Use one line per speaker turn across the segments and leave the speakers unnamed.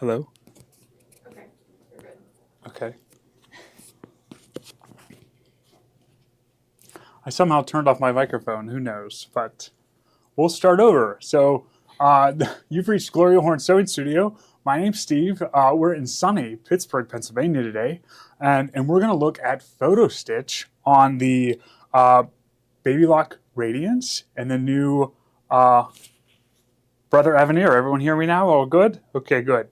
Hello?
Okay, you're good.
Okay. I somehow turned off my microphone, who knows, but we'll start over. So, you've reached Gloria Horn Sewing Studio. My name's Steve. We're in sunny Pittsburgh, Pennsylvania today, and we're going to look at photo stitch on the Baby Lock Radiance and the new Brother Aveneer. Everyone hear me now? All good? Okay, good.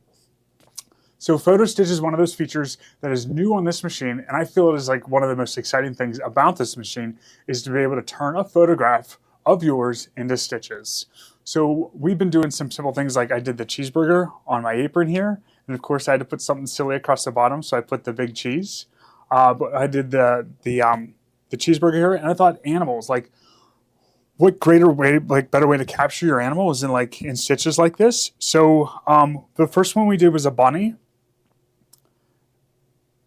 So photo stitch is one of those features that is new on this machine, and I feel it is like one of the most exciting things about this machine is to be able to turn a photograph of yours into stitches. So we've been doing some simple things like I did the cheeseburger on my apron here, and of course I had to put something silly across the bottom, so I put the big cheese. But I did the cheeseburger here, and I thought animals, like what greater way, like better way to capture your animal is in stitches like this. So the first one we did was a bunny.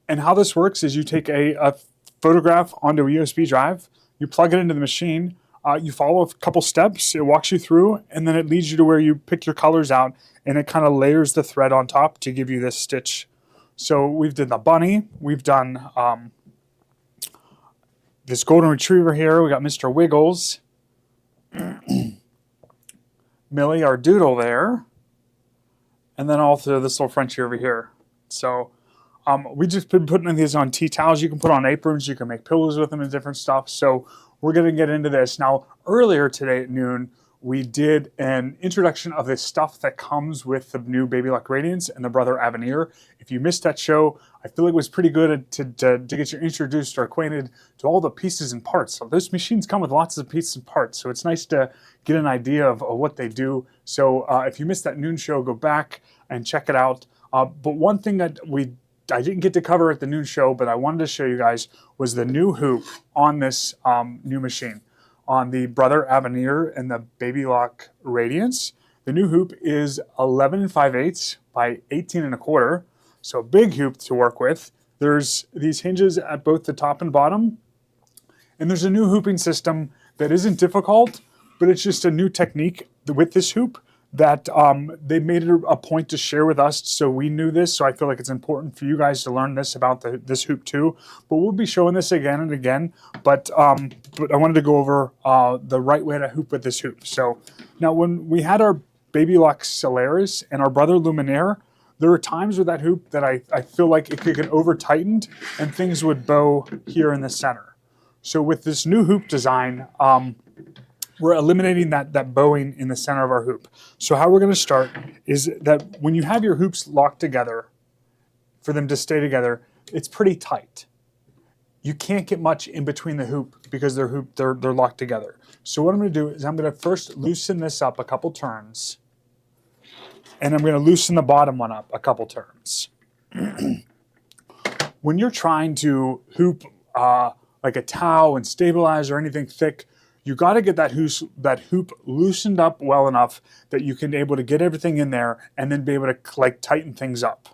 And how this works is you take a photograph onto a USB drive, you plug it into the machine, you follow a couple steps, it walks you through, and then it leads you to where you pick your colors out, and it kind of layers the thread on top to give you this stitch. So we've done the bunny, we've done this golden retriever here, we got Mr. Wiggles, Millie, our doodle there, and then also this little Frenchie over here. So we just been putting these on tea towels. You can put on aprons. You can make pillows with them and different stuff. So we're going to get into this. Now, earlier today at noon, we did an introduction of the stuff that comes with the new Baby Lock Radiance and the Brother Aveneer. If you missed that show, I feel it was pretty good to get you introduced or acquainted to all the pieces and parts. So those machines come with lots of pieces and parts. So it's nice to get an idea of what they do. So if you missed that noon show, go back and check it out. But one thing that I didn't get to cover at the noon show, but I wanted to show you guys was the new hoop on this new machine. On the Brother Aveneer and the Baby Lock Radiance, the new hoop is 11 5/8 by 18 1/4, so a big hoop to work with. There's these hinges at both the top and bottom, and there's a new hooping system that isn't difficult, but it's just a new technique with this hoop that they made it a point to share with us, so we knew this. So I feel like it's important for you guys to learn this about this hoop too. But we'll be showing this again and again. But I wanted to go over the right way to hoop with this hoop. So now, when we had our Baby Lock Solaris and our Brother Luminaire, there were times with that hoop that I feel like it could get over tightened and things would bow here in the center. So with this new hoop design, we're eliminating that bowing in the center of our hoop. So how we're going to start is that when you have your hoops locked together, for them to stay together, it's pretty tight. You can't get much in between the hoop because they're locked together. So what I'm going to do is I'm going to first loosen this up a couple turns, and I'm going to loosen the bottom one up a couple turns. When you're trying to hoop like a towel and stabilize or anything thick, you got to get that hoop loosened up well enough that you can be able to get everything in there and then be able to like tighten things up.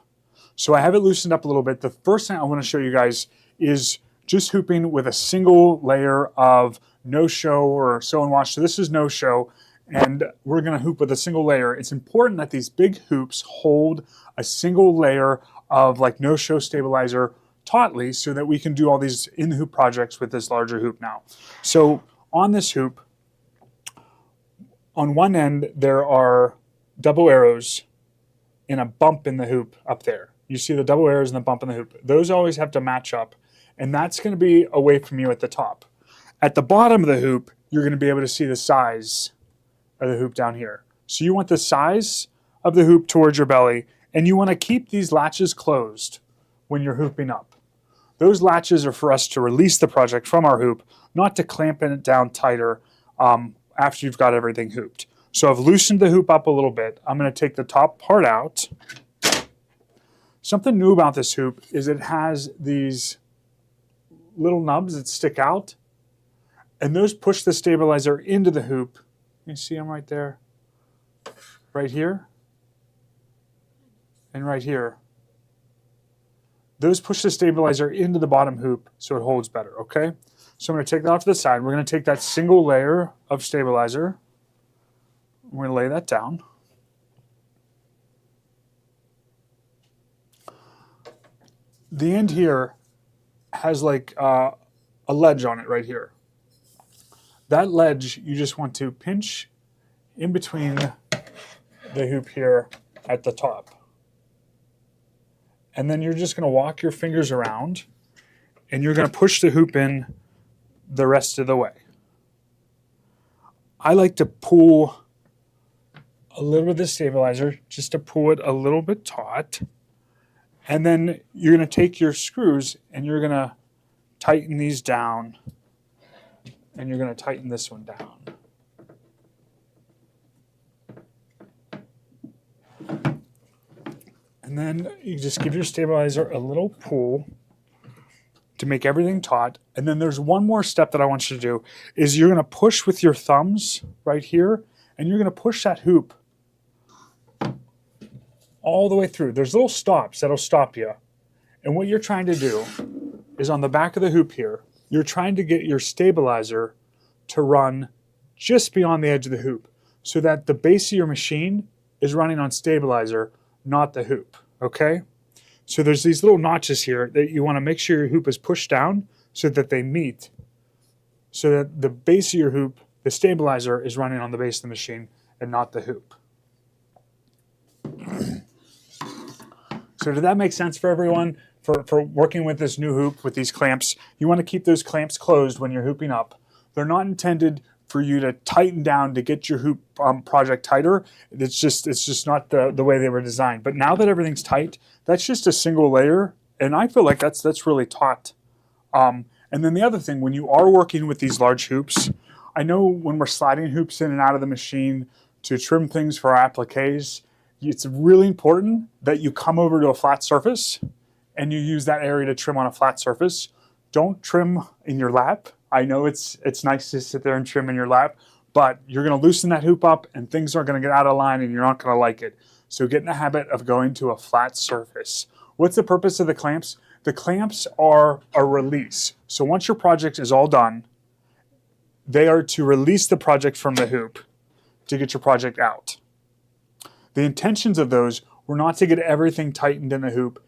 So I have it loosened up a little bit. The first thing I want to show you guys is just hooping with a single layer of no-show or sew and wash. So this is no-show, and we're going to hoop with a single layer. It's important that these big hoops hold a single layer of like no-show stabilizer tautly so that we can do all these in-the-hoop projects with this larger hoop now. So on this hoop, on one end, there are double arrows in a bump in the hoop up there. You see the double arrows and the bump in the hoop. Those always have to match up, and that's going to be away from you at the top. At the bottom of the hoop, you're going to be able to see the size of the hoop down here. So you want the size of the hoop towards your belly, and you want to keep these latches closed when you're hooping up. Those latches are for us to release the project from our hoop, not to clamp it down tighter after you've got everything hooped. So I've loosened the hoop up a little bit. I'm going to take the top part out. Something new about this hoop is it has these little nubs that stick out, and those push the stabilizer into the hoop. You see them right there, right here, and right here. Those push the stabilizer into the bottom hoop so it holds better, okay? So I'm going to take that off to the side. We're going to take that single layer of stabilizer. We're going to lay that down. the end here has like a ledge on it right here. That ledge, you just want to pinch in between the hoop here at the top. And then you're just going to walk your fingers around and you're going to push the hoop in the rest of the way. I like to pull a little bit of the stabilizer just to pull it a little bit taut. And then you're going to take your screws and you're going to tighten these down. And you're going to tighten this one down. And then you just give your stabilizer a little pull to make everything taut. And then there's one more step that I want you to do is you're going to push with your thumbs right here, and you're going to push that hoop all the way through. There's little stops that'll stop you. And what you're trying to do is on the back of the hoop here, you're trying to get your stabilizer to run just beyond the edge of the hoop so that the base of your machine is running on stabilizer, not the hoop, okay? So there's these little notches here that you want to make sure your hoop is pushed down so that they meet, so that the base of your hoop, the stabilizer, is running on the base of the machine and not the hoop. So did that make sense for everyone? For working with this new hoop with these clamps, you want to keep those clamps closed when you're hooping up. They're not intended for you to tighten down to get your hoop project tighter. It's just not the way they were designed. But now that everything's tight, that's just a single layer, and I feel like that's really taut. And then the other thing, when you are working with these large hoops, I know when we're sliding hoops in and out of the machine to trim things for our appliques, it's really important that you come over to a flat surface and you use that area to trim on a flat surface. Don't trim in your lap. I know it's nice to sit there and trim in your lap, but you're going to loosen that hoop up and things are going to get out of line and you're not going to like it. So get in the habit of going to a flat surface. What's the purpose of the clamps? The clamps are a release. So once your project is all done, they are to release the project from the hoop to get your project out. The intentions of those were not to get everything tightened in the hoop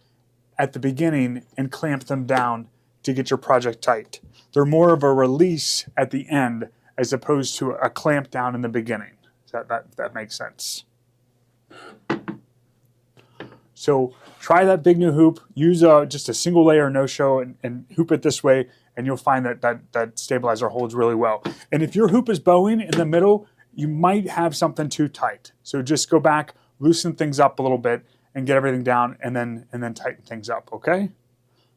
at the beginning and clamp them down to get your project tight. They're more of a release at the end as opposed to a clamp down in the beginning. That makes sense. So try that big new hoop. Use just a single layer no-show and hoop it this way, and you'll find that stabilizer holds really well. And if your hoop is bowing in the middle, you might have something too tight. So just go back, loosen things up a little bit, and get everything down, and then tighten things up. Okay.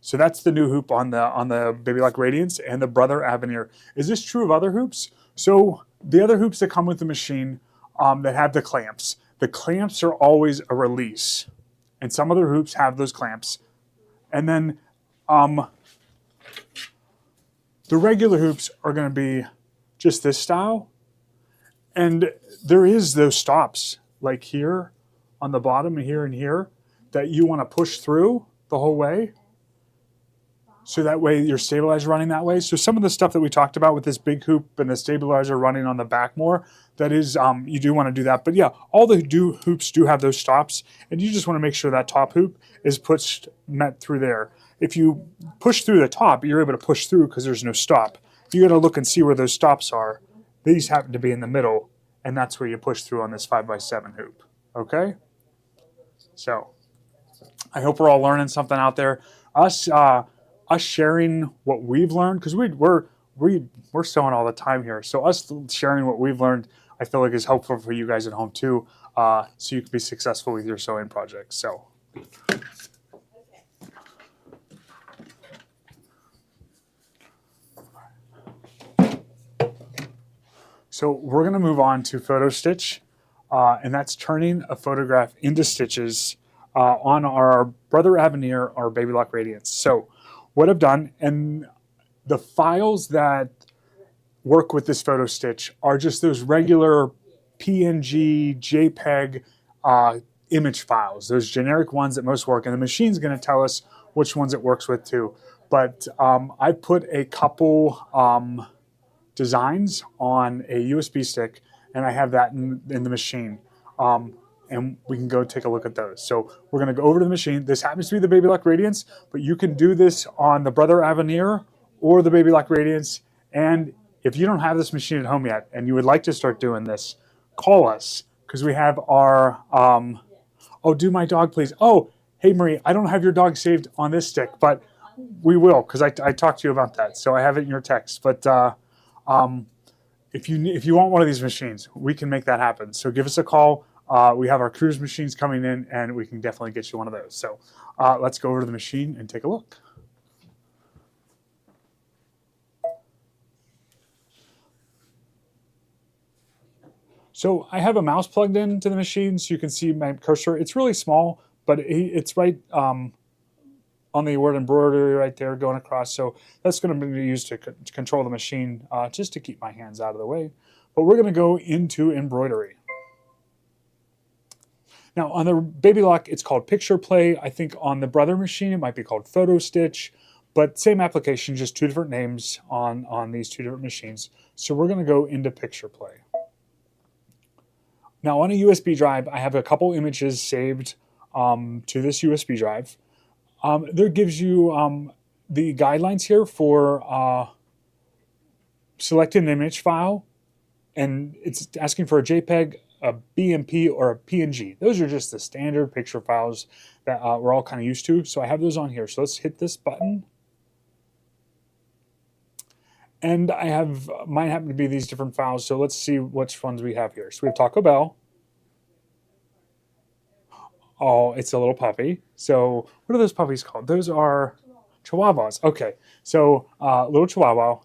So that's the new hoop on the Baby Lock Radiance and the Brother Aveneer. Is this true of other hoops? So the other hoops that come with the machine that have the clamps are always a release. And some other hoops have those clamps. And then the regular hoops are going to be just this style. And there is those stops like here on the bottom and here that you want to push through the whole way. So that way your stabilizer running that way. So some of the stuff that we talked about with this big hoop and the stabilizer running on the back more, that is, you do want to do that. But yeah, all the hoops do have those stops, and you just want to make sure that top hoop is met through there. If you push through the top, you're able to push through because there's no stop. You got to look and see where those stops are. These happen to be in the middle, and that's where you push through on this 5x7 hoop. Okay? So I hope we're all learning something out there. Us sharing what we've learned, because we're sewing all the time here. So us sharing what we've learned, I feel like is helpful for you guys at home too, so you can be successful with your sewing projects. So we're going to move on to photo stitch, and that's turning a photograph into stitches on our Brother Aveneer, our Baby Lock Radiance. So what I've done, and the files that work with this photo stitch are just those regular PNG, JPEG image files, those generic ones that most work, and the machine's going to tell us which ones it works with too. But I put a couple designs on a USB stick, and I have that in the machine. and we can go take a look at those. So we're going to go over to the machine. This happens to be the Baby Lock Radiance, but you can do this on the Brother Aveneer or the Baby Lock Radiance. And if you don't have this machine at home yet and you would like to start doing this, call us because we have our, oh, do my dog, please. Oh, hey, Marie, I don't have your dog saved on this stick, but we will because I talked to you about that. So I have it in your text. But if you want one of these machines, we can make that happen. So give us a call. We have our cruise machines coming in, and we can definitely get you one of those. So let's go over to the machine and take a look. So I have a mouse plugged into the machine, so you can see my cursor. It's really small, but it's right on the word embroidery right there going across. So that's going to be used to control the machine, just to keep my hands out of the way. But we're going to go into embroidery. Now on the Baby Lock, it's called Picture Play. I think on the Brother machine, it might be called Photo Stitch, but same application, just two different names on these two different machines. So we're going to go into Picture Play. Now on a USB drive, I have a couple images saved to this USB drive. There gives you the guidelines here for selecting an image file, and it's asking for a JPEG, a BMP, or a PNG. Those are just the standard picture files that we're all kind of used to. So I have those on here. So let's hit this button. And I have, mine happen to be these different files. So let's see which ones we have here. So we have Taco Bell. Oh, it's a little puppy. So what are those puppies called? Those are Chihuahuas. Okay, so little Chihuahua.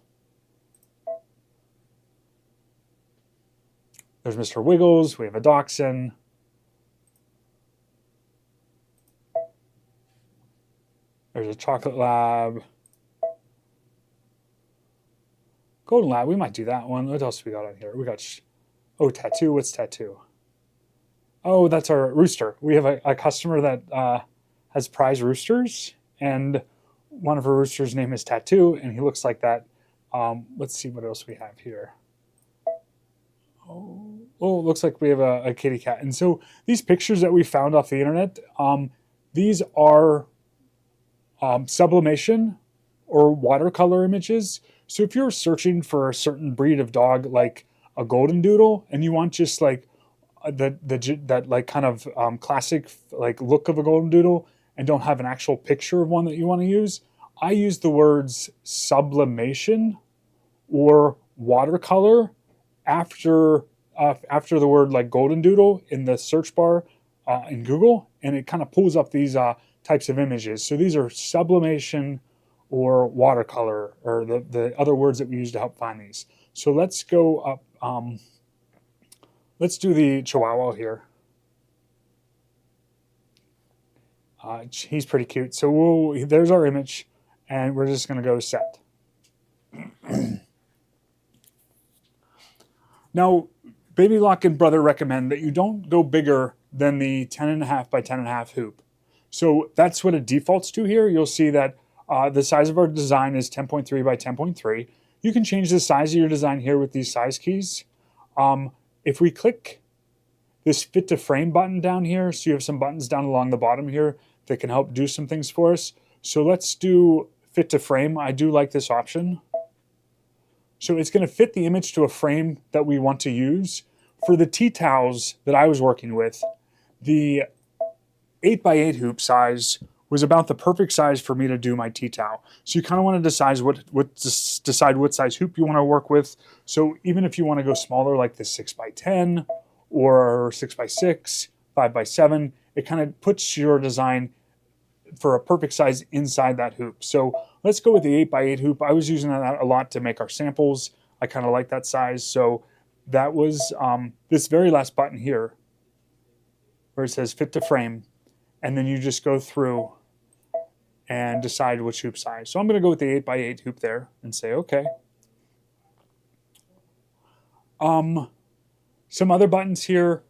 There's Mr. Wiggles. We have a Dachshund. There's a Chocolate Lab. Golden Lab, we might do that one. What else we got on here? We got, oh, Tattoo. What's Tattoo? Oh, that's our rooster. We have a customer that has prize roosters, and one of her roosters' name is Tattoo, and he looks like that. Let's see what else we have here. Oh, it looks like we have a kitty cat. And so these pictures that we found off the internet, these are sublimation or watercolor images. So if you're searching for a certain breed of dog, like a golden doodle, and you want just like that like kind of classic like look of a golden doodle, and don't have an actual picture of one that you want to use, I use the words sublimation or watercolor after the word like golden doodle in the search bar in Google, and it kind of pulls up these types of images. So these are sublimation or watercolor, or the other words that we use to help find these. So let's go up. Let's do the Chihuahua here. He's pretty cute. So there's our image, and we're just going to go set. Now, Baby Lock and Brother recommend that you don't go bigger than the 10.5 by 10.5 hoop. So that's what it defaults to here. You'll see that the size of our design is 10.3 by 10.3. You can change the size of your design here with these size keys. If we click this fit to frame button down here, so you have some buttons down along the bottom here that can help do some things for us. So let's do fit to frame. I do like this option. So it's going to fit the image to a frame that we want to use. For the tea towels that I was working with, the 8x8 hoop size was about the perfect size for me to do my tea towel. So you kind of want to decide what size hoop you want to work with. So even if you want to go smaller, like the 6x10 or 6x6, 5x7, it kind of puts your design for a perfect size inside that hoop. So let's go with the 8x8 hoop. I was using that a lot to make our samples. I kind of like that size. So that was this very last button here where it says fit to frame. And then you just go through and decide which hoop size. So I'm going to go with the 8x8 hoop there and say okay. Some other buttons here.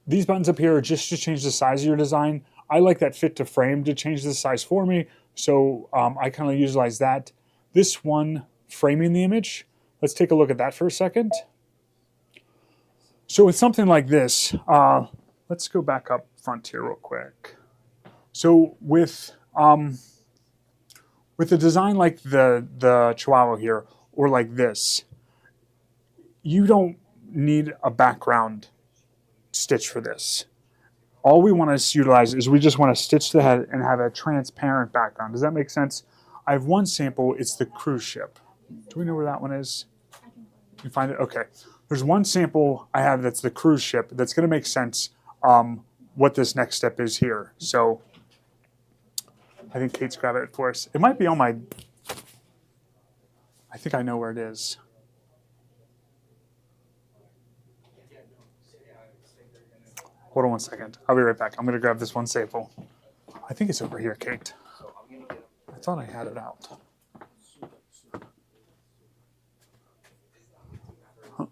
These buttons up here are just to change the size of your design. I like that fit to frame to change the size for me. So I kind of utilize that. This one, framing the image. Let's take a look at that for a second. So with something like this, let's go back up front here real quick. So with a design like the Chihuahua here, or like this, you don't need a background stitch for this. All we want to utilize is we just want to stitch the head and have a transparent background. Does that make sense? I have one sample, it's the cruise ship. Do we know where that one is? You can find it? Okay. There's one sample I have that's the cruise ship that's going to make sense what this next step is here. So I think Kate's grabbing it for us. It might be on my, I think I know where it is. Hold on one second. I'll be right back. I'm going to grab this one sample. I think it's over here, Kate. I thought I had it out.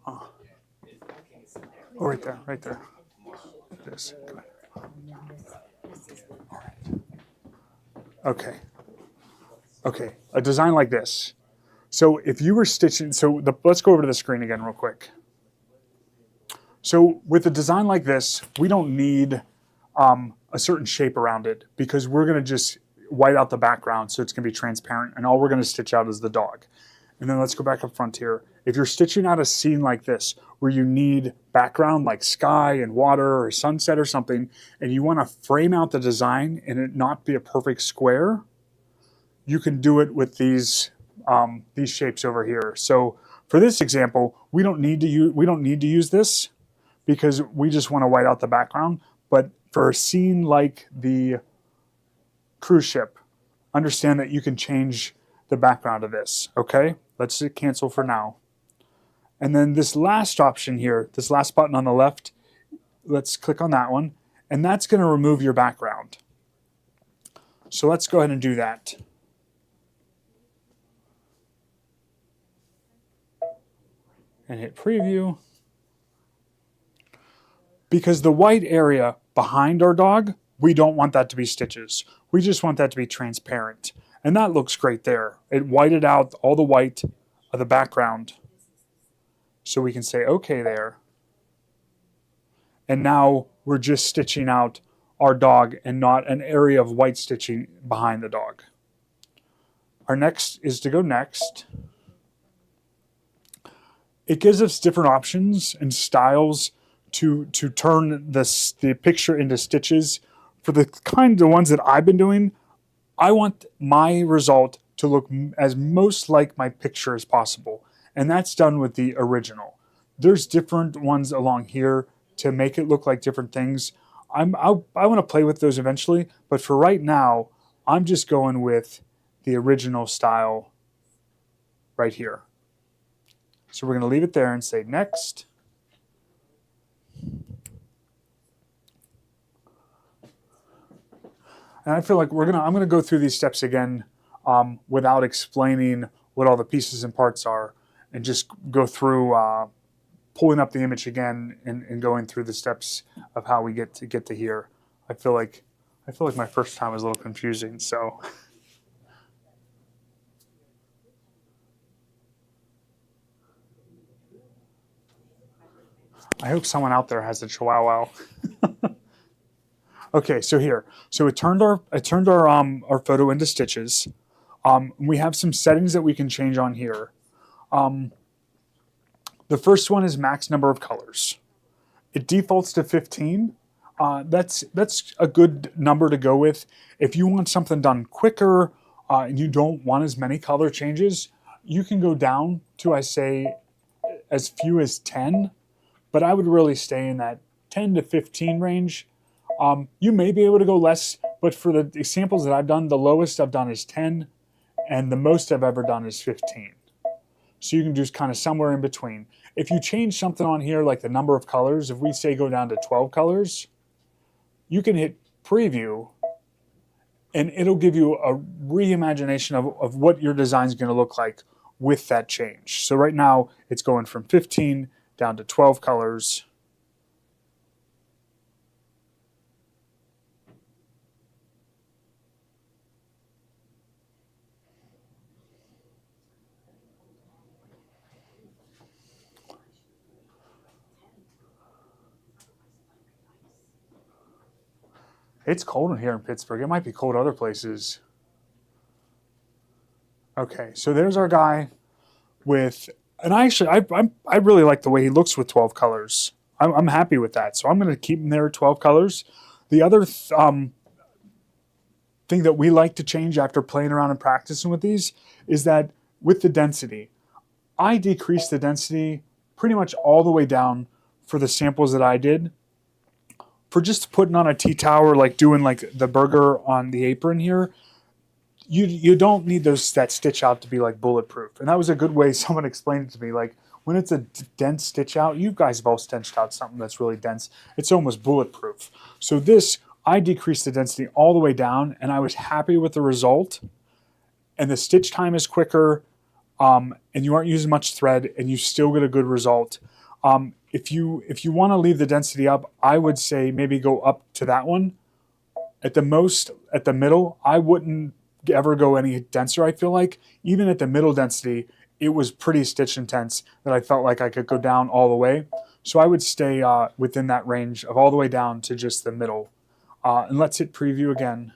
Oh, right there, right there. It is. All right. Okay. Okay, a design like this. So if you were stitching, let's go over to the screen again real quick. So with a design like this, we don't need a certain shape around it because we're going to just white out the background so it's going to be transparent, and all we're going to stitch out is the dog. And then let's go back up front here. If you're stitching out a scene like this where you need background like sky and water or sunset or something, and you want to frame out the design and it not be a perfect square, you can do it with these shapes over here. So for this example, we don't need to use this because we just want to white out the background. But for a scene like the cruise ship, understand that you can change the background of this. Okay, let's cancel for now. And then this last option here, this last button on the left, let's click on that one, and that's going to remove your background. So let's go ahead and do that. And hit preview. Because the white area behind our dog, we don't want that to be stitches. We just want that to be transparent. And that looks great there. It whited out all the white of the background. So we can say okay there. And now we're just stitching out our dog and not an area of white stitching behind the dog. Our next is to go next. It gives us different options and styles to turn the picture into stitches. For the kind of ones that I've been doing, I want my result to look as most like my picture as possible. And that's done with the original. There's different ones along here to make it look like different things. I want to play with those eventually, but for right now, I'm just going with the original style right here. So we're going to leave it there and say next. And I feel like I'm going to go through these steps again without explaining what all the pieces and parts are, and just go through pulling up the image again and going through the steps of how we get to here. I feel like my first time was a little confusing, so. I hope someone out there has a Chihuahua. Okay, so here, it turned our photo into stitches. We have some settings that we can change on here. The first one is max number of colors. It defaults to 15. That's a good number to go with. If you want something done quicker and you don't want as many color changes, you can go down to, I say, as few as 10. But I would really stay in that 10 to 15 range. You may be able to go less, but for the examples that I've done, the lowest I've done is 10, and the most I've ever done is 15. So you can do kind of somewhere in between. If you change something on here, like the number of colors, if we say go down to 12 colors, you can hit preview, and it'll give you a reimagination of what your design is going to look like with that change. So right now, it's going from 15 down to 12 colors. It's cold in here in Pittsburgh. It might be cold other places. Okay, so there's our guy with, and I really like the way he looks with 12 colors. I'm happy with that. So I'm going to keep him there at 12 colors. The other thing that we like to change after playing around and practicing with these is that with the density, I decreased the density pretty much all the way down for the samples that I did. For just putting on a tea tower, like doing like the burger on the apron here, you don't need that stitch out to be like bulletproof. And that was a good way someone explained it to me. Like when it's a dense stitch out, you guys have all stitched out something that's really dense. It's almost bulletproof. So this, I decreased the density all the way down, and I was happy with the result. And the stitch time is quicker, and you aren't using much thread, and you still get a good result. If you want to leave the density up, I would say maybe go up to that one. At the most, at the middle, I wouldn't ever go any denser, I feel like. Even at the middle density, it was pretty stitch intense that I felt like I could go down all the way. So I would stay within that range of all the way down to just the middle. And let's hit preview again.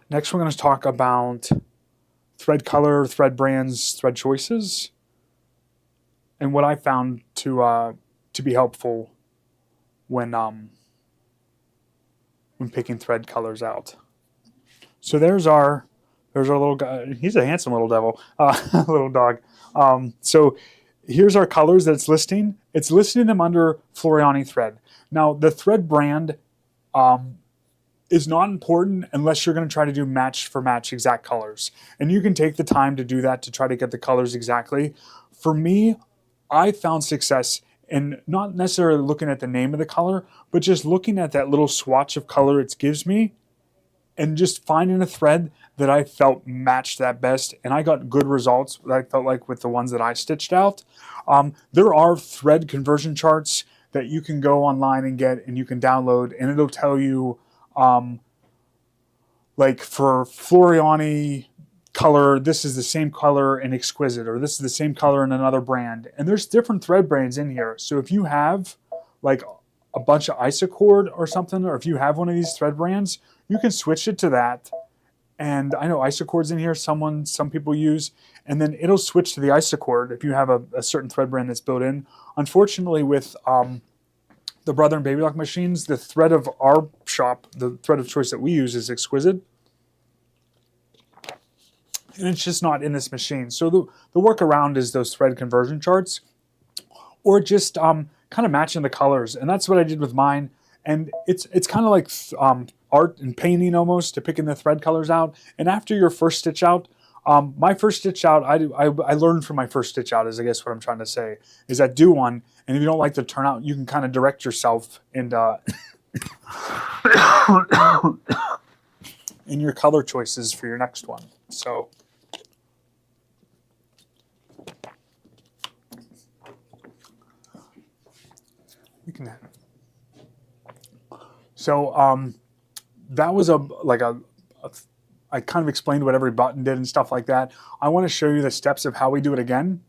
Next, we're going to talk about thread color, thread brands, thread choices, and what I found to be helpful when picking thread colors out. So there's our little guy. He's a handsome little devil, little dog. So here's our colors that it's listing. It's listing them under Floriani thread. Now the thread brand is not important unless you're going to try to do match for match exact colors. And you can take the time to do that to try to get the colors exactly. For me, I found success in not necessarily looking at the name of the color, but just looking at that little swatch of color it gives me and just finding a thread that I felt matched that best. And I got good results that I felt like with the ones that I stitched out. There are thread conversion charts that you can go online and get, and you can download, and it'll tell you like for Floriani color, this is the same color in Exquisite, or this is the same color in another brand. And there's different thread brands in here. So if you have like a bunch of Isocord or something, or if you have one of these thread brands, you can switch it to that. And I know Isocord's in here, some people use, and then it'll switch to the Isocord if you have a certain thread brand that's built in. Unfortunately, with the Brother and Baby Lock machines, the thread of our shop, the thread of choice that we use is Exquisite. And it's just not in this machine. So the workaround is those thread conversion charts, or just kind of matching the colors. And that's what I did with mine. And it's kind of like art and painting almost, to picking the thread colors out. And after your first stitch out, my first stitch out, I learned from my first stitch out, is I guess what I'm trying to say, is that do one, and if you don't like the turnout, you can kind of direct yourself and in your color choices for your next one. So you can. So that was I kind of explained what every button did and stuff like that. I want to show you the steps of how we do it again,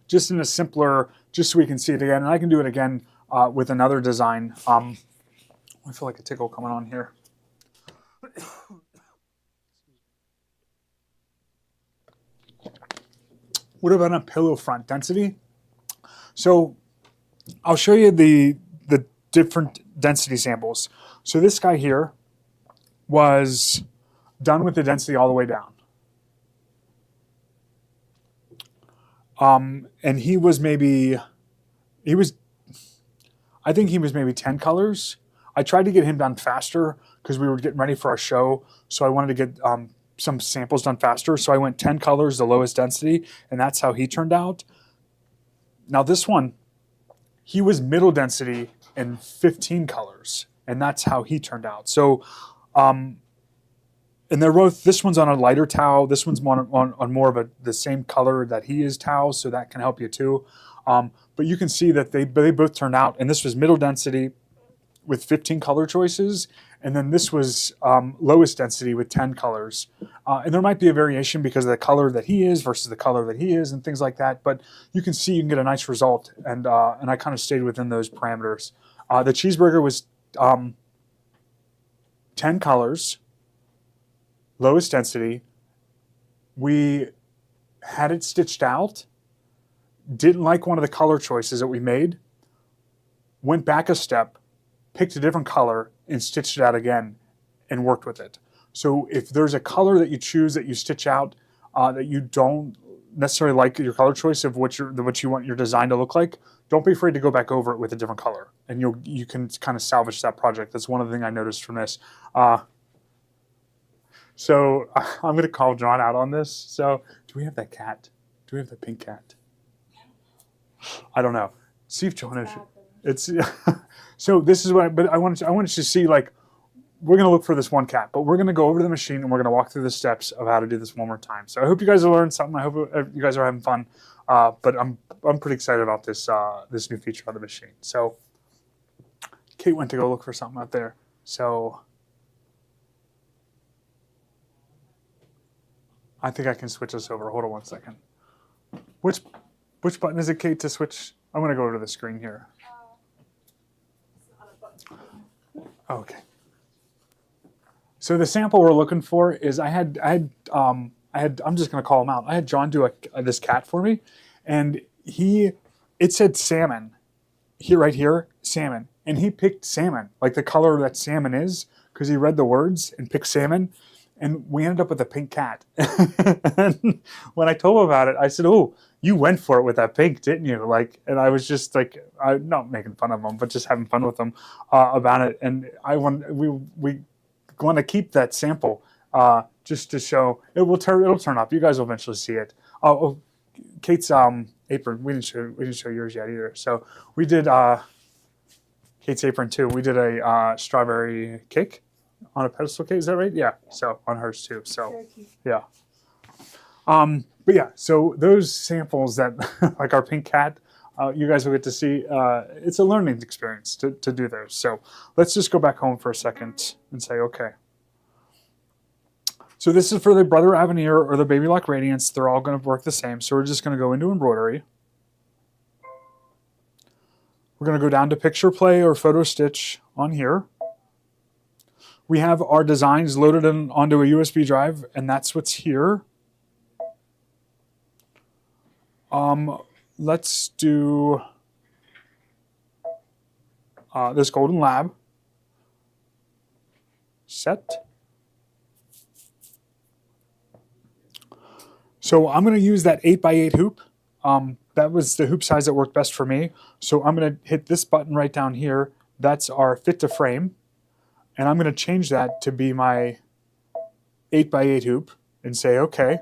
just in a simpler, just so we can see it again. And I can do it again with another design. I feel like a tickle coming on here. What about a pillow front density? So I'll show you the different density samples. So this guy here was done with the density all the way down. And he was maybe 10 colors. I tried to get him done faster because we were getting ready for our show. So I wanted to get some samples done faster. So I went 10 colors, the lowest density, and that's how he turned out. Now this one, he was middle density and 15 colors, and that's how he turned out. So, and they're both, this one's on a lighter towel, this one's on more of the same color that he is towel, so that can help you too. But you can see that they both turned out, and this was middle density with 15 color choices, And then this was lowest density with 10 colors. And there might be a variation because of the color that he is versus the color that he is and things like that. But you can see you can get a nice result. And I kind of stayed within those parameters. The cheeseburger was 10 colors, lowest density. We had it stitched out. Didn't like one of the color choices that we made. Went back a step, picked a different color, and stitched it out again and worked with it. So if there's a color that you choose that you stitch out that you don't necessarily like your color choice of what you want your design to look like, don't be afraid to go back over it with a different color, and you can kind of salvage that project. That's one of the things I noticed from this. So I'm going to call John out on this. So do we have that cat? Do we have the pink cat? I don't know. See if John is. It's so this is what. But I wanted to see, like, we're going to look for this one cat, but we're going to go over to the machine and we're going to walk through the steps of how to do this one more time. So I hope you guys have learned something. I hope you guys are having fun. But I'm pretty excited about this this new feature on the machine. So Kate went to go look for something out there. So I think I can switch this over. Hold on one second. Which button is it, Kate, to switch? I'm going to go over to the screen here. Okay. So the sample we're looking for is I'm just going to call him out. I had John do this cat for me, and it said salmon here, right here, salmon, and he picked salmon, like the color that salmon is, because he read the words and picked salmon, and we ended up with a pink cat. And when I told him about it, I said, "Oh, you went for it with that pink, didn't you?" Like, and I was just like, I'm not making fun of him, but just having fun with him about it. And we want to keep that sample just to show it'll turn up. You guys will eventually see it. Oh, Kate's apron. We didn't show yours yet either. So we did Kate's apron too. We did a strawberry cake on a pedestal cake. Is that right? Yeah. So on hers too. So yeah. But yeah, so those samples that, like our pink cat, you guys will get to see. It's a learning experience to do those. So let's just go back home for a second and say, okay. So this is for the Brother Aveneer or the Baby Lock Radiance. They're all going to work the same. So we're just going to go into embroidery. We're going to go down to picture play or photo stitch on here. We have our designs loaded onto a USB drive, and that's what's here. Let's do this Golden Lab. Set. So I'm going to use that 8x8 hoop. That was the hoop size that worked best for me. So I'm going to hit this button right down here. That's our fit to frame. And I'm going to change that to be my 8x8 hoop and say, okay.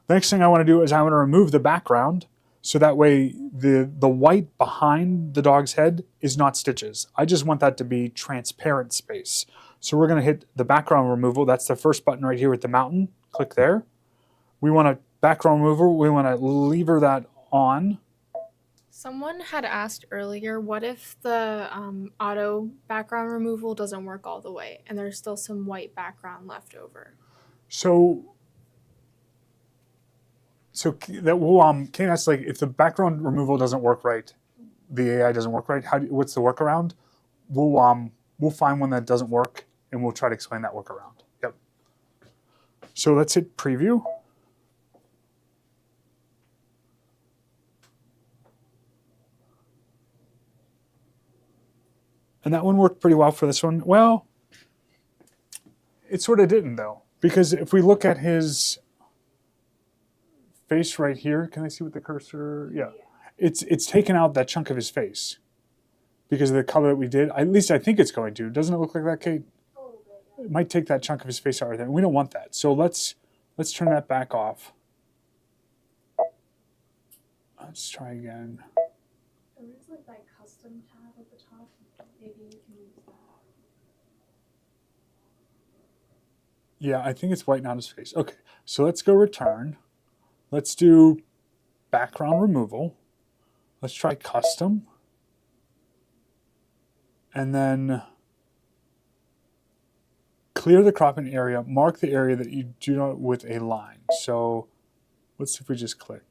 The next thing I want to do is I want to remove the background so that way the white behind the dog's head is not stitches. I just want that to be transparent space. So we're going to hit the background removal. That's the first button right here with the mountain. Click there. We want a background removal. We want to lever that on.
Someone had asked earlier, what if the auto background removal doesn't work all the way and there's still some white background left over?
So that will Kate asked, like, if the background removal doesn't work right, the AI doesn't work right. What's the workaround? We'll find one that doesn't work and we'll try to explain that workaround. Yep. So let's hit preview. And that one worked pretty well for this one. Well, it sort of didn't though, because if we look at his face right here, can I see with the cursor? Yeah. It's taken out that chunk of his face because of the color that we did. At least I think it's going to. Doesn't it look like that, Kate? It might take that chunk of his face out right there. We don't want that. So let's turn that back off. Let's try again.
There is like that custom tab at the top. Maybe you can use that.
Yeah, I think it's whitening out his face. Okay, so let's go return. Let's do background removal. Let's try custom. And then clear the cropping area, mark the area that you do not with a line. So let's see if we just click.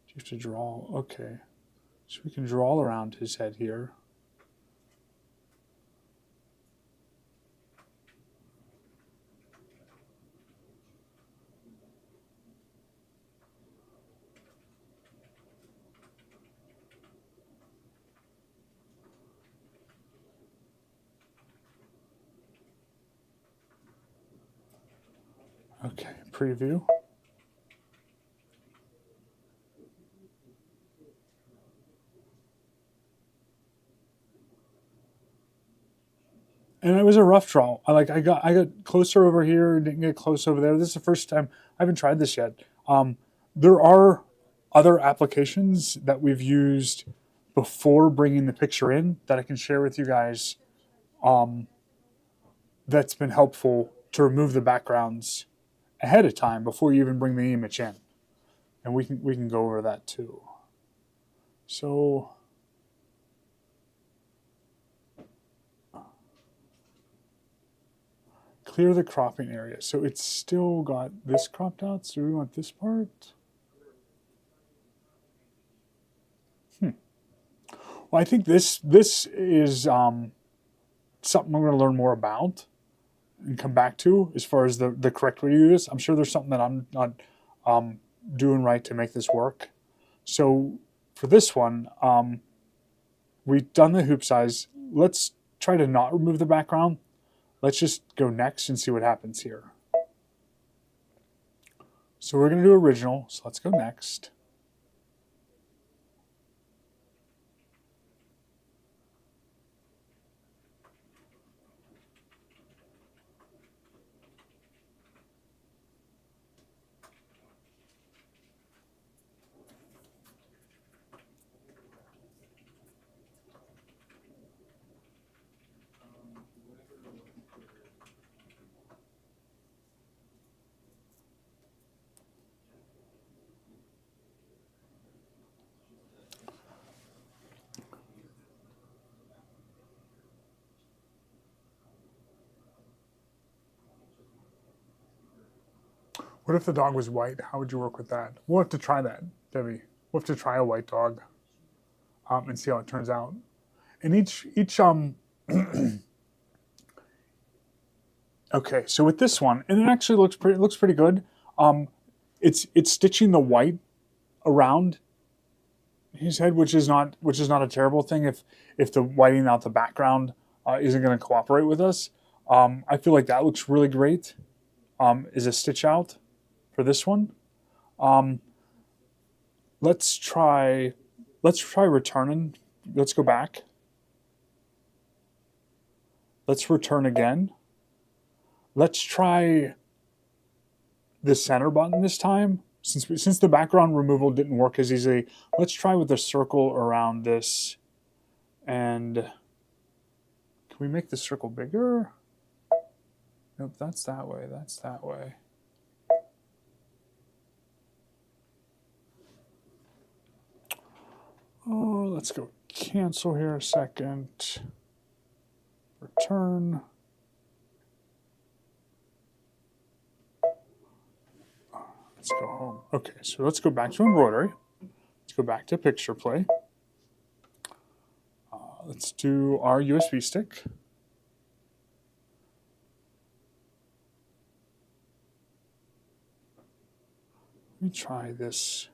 You have to draw, okay. So we can draw around his head here. Okay, preview. And it was a rough draw. I got closer over here, didn't get close over there. This is the first time I haven't tried this yet. There are other applications that we've used before bringing the picture in that I can share with you guys. That's been helpful to remove the backgrounds ahead of time before you even bring the image in, and we can go over that too. So. Clear the cropping area. So it's still got this cropped out. So we want this part. Well, I think this is something I'm going to learn more about and come back to as far as the correct way to do this. I'm sure there's something that I'm not doing right to make this work. So for this one, we've done the hoop size. Let's try to not remove the background. Let's just go next and see what happens here. So we're going to do original, so let's go next. What if the dog was white? How would you work with that? We'll have to try that, Debbie. We'll have to try a white dog and see how it turns out. And each okay, so with this one, and it actually looks pretty good. It's stitching the white around his head, which is not a terrible thing if the whitening out the background isn't going to cooperate with us. I feel like that looks really great. Is a stitch out for this one. Let's try returning. Let's go back. Let's return again. Let's try the center button this time. Since the background removal didn't work as easily, let's try with the circle around this. And can we make the circle bigger? Nope, that's that way. That's that way. Oh, let's go cancel here a second. Return. Let's go home. Okay, so let's go back to embroidery. Let's go back to picture play. Let's do our USB stick. Let me try this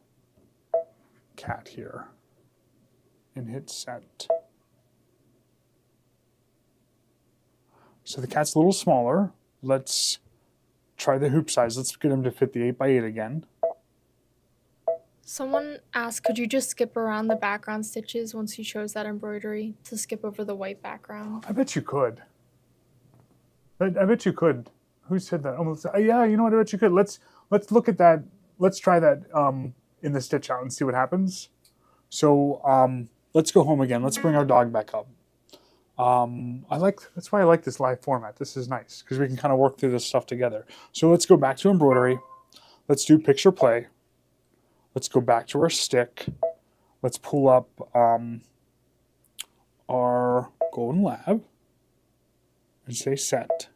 cat here and hit set. So the cat's a little smaller. Let's try the hoop size. Let's get him to fit the 8x8 again.
Someone asked, could you just skip around the background stitches once you chose that embroidery to skip over the white background?
I bet you could. I bet you could. Who said that? Almost. Yeah, you know what? I bet you could. Let's look at that. Let's try that in the stitch out and see what happens. So let's go home again. Let's bring our dog back up. That's why I like this live format. This is nice because we can kind of work through this stuff together. So let's go back to embroidery. Let's do picture play. Let's go back to our stick. Let's pull up our golden lab. and say set.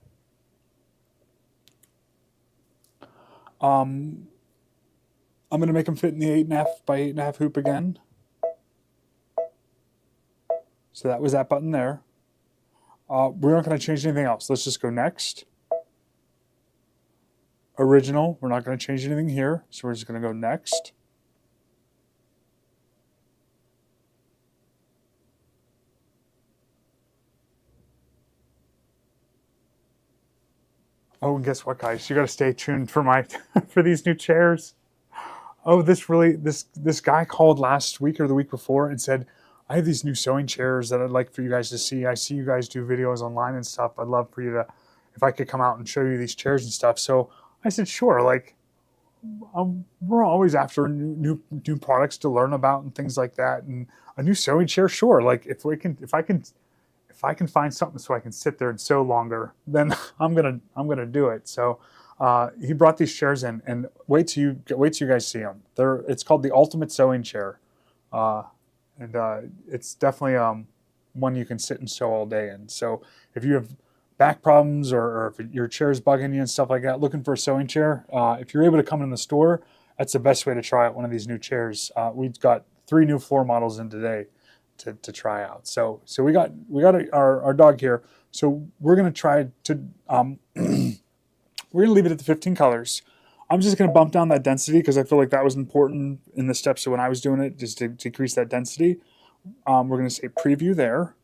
I'm going to make them fit in the 8.5 by 8.5 hoop again. So that was that button there. We're not going to change anything else. Let's just go next. Original, we're not going to change anything here. So we're just going to go next. Oh, and guess what, guys? You got to stay tuned for my for these new chairs. Oh, this guy called last week or the week before and said, I have these new sewing chairs that I'd like for you guys to see. I see you guys do videos online and stuff. I'd love for you to, if I could come out and show you these chairs and stuff. So I said, sure. Like, we're always after new products to learn about and things like that. And a new sewing chair, sure. Like if I can find something so I can sit there and sew longer, then I'm gonna do it. So he brought these chairs in, and wait till you guys see them. It's called the Ultimate Sewing Chair, and it's definitely one you can sit and sew all day in. So if you have back problems or if your chair is bugging you and stuff like that, looking for a sewing chair, if you're able to come in the store, that's the best way to try out one of these new chairs. We've got 3 new floor models in today to try out. So we got our dog here. So we're gonna try to we're gonna leave it at the 15 colors. I'm just gonna bump down that density because I feel like that was important in the steps. So when I was doing it, just to decrease that density, we're gonna say preview there.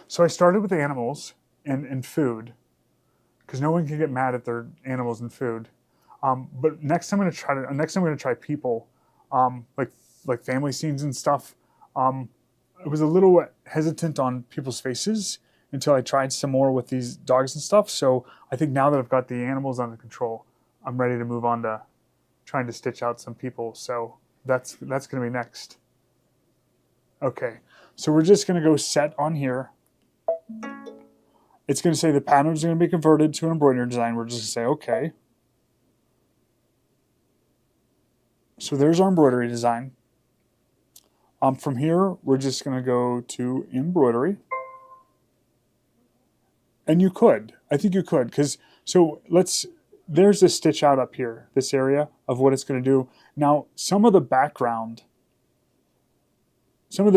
So I started with animals and food, because no one can get mad at their animals and food. But next I'm going to try people, like family scenes and stuff. I was a little hesitant on people's faces until I tried some more with these dogs and stuff. So I think now that I've got the animals under control, I'm ready to move on to trying to stitch out some people. So that's going to be next. Okay, so we're just going to go set on here. It's going to say the pattern is going to be converted to an embroidery design. We're just going to say okay. So there's our embroidery design. From here, we're just going to go to embroidery. And you could. I think you could. There's this stitch out up here, this area of what it's going to do. Now, some of the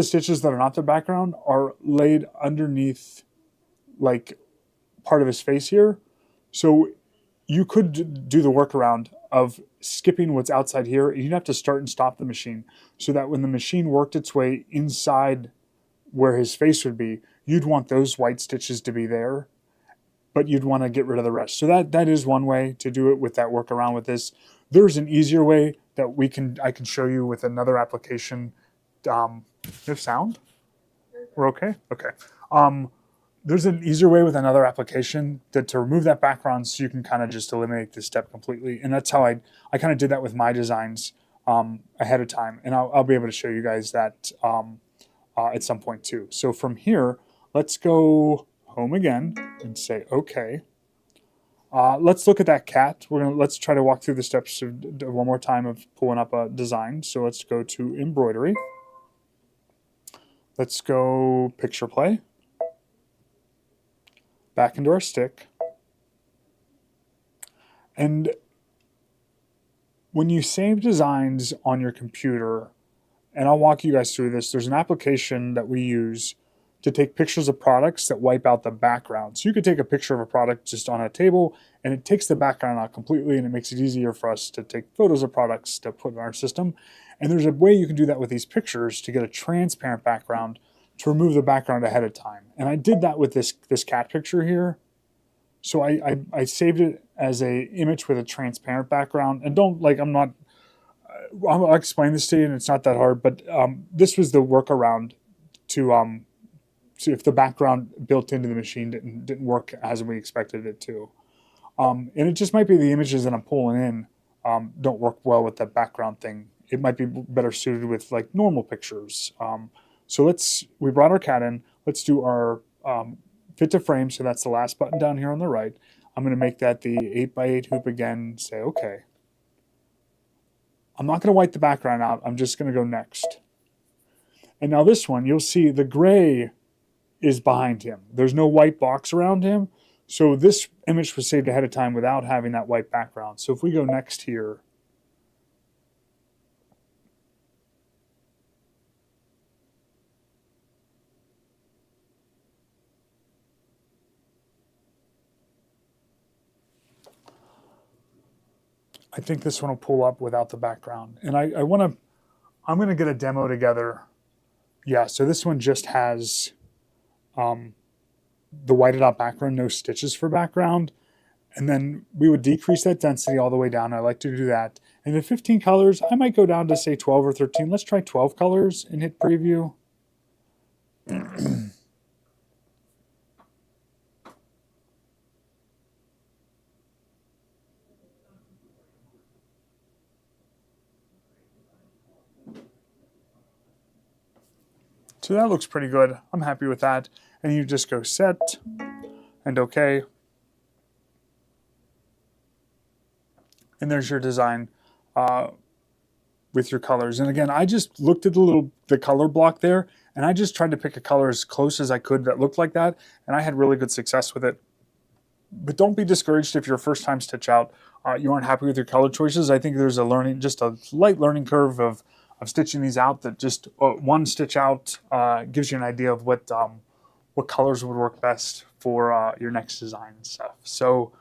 stitches that are not the background are laid underneath, like, part of his face here. So you could do the workaround of skipping what's outside here. You'd have to start and stop the machine so that when the machine worked its way inside where his face would be, you'd want those white stitches to be there, but you'd want to get rid of the rest. So that is one way to do it with that workaround with this. There's an easier way that I can show you with another application. No sound? We're okay? Okay. There's an easier way with another application to remove that background so you can kind of just eliminate this step completely. And that's how I kind of did that with my designs ahead of time. And I'll be able to show you guys that at some point too. So from here, let's go home again and say, okay. Let's look at that cat. Let's try to walk through the steps one more time of pulling up a design. So let's go to embroidery. Let's go picture play. Back into our stick. And when you save designs on your computer, and I'll walk you guys through this, there's an application that we use to take pictures of products that wipe out the background. So you could take a picture of a product just on a table, and it takes the background out completely, and it makes it easier for us to take photos of products to put in our system. And there's a way you can do that with these pictures to get a transparent background to remove the background ahead of time. And I did that with this cat picture here. So I saved it as a image with a transparent background. And I'll explain this to you, and it's not that hard, but this was the workaround to see if the background built into the machine didn't work as we expected it to. And it just might be the images that I'm pulling in don't work well with the background thing. It might be better suited with like normal pictures. So we brought our cat in. Let's do our fit to frame, so that's the last button down here on the right. I'm going to make that the 8x8 hoop again, say okay. I'm not going to white the background out, I'm just going to go next. And now this one, you'll see the gray is behind him. There's no white box around him, so this image was saved ahead of time without having that white background. So if we go next here, I think this one will pull up without the background. And I'm going to get a demo together. Yeah, so this one just has the whited out background, no stitches for background. And then we would decrease that density all the way down. I like to do that. And the 15 colors, I might go down to say 12 or 13. Let's try 12 colors and hit preview. So that looks pretty good. I'm happy with that. And you just go set and okay. And there's your design with your colors. And again, I just looked at the color block there, and I just tried to pick a color as close as I could that looked like that, and I had really good success with it. But don't be discouraged if you're a first-time stitch out, you aren't happy with your color choices. I think there's just a light learning curve of stitching these out, that just one stitch out gives you an idea of what colors would work best for your next design and stuff. So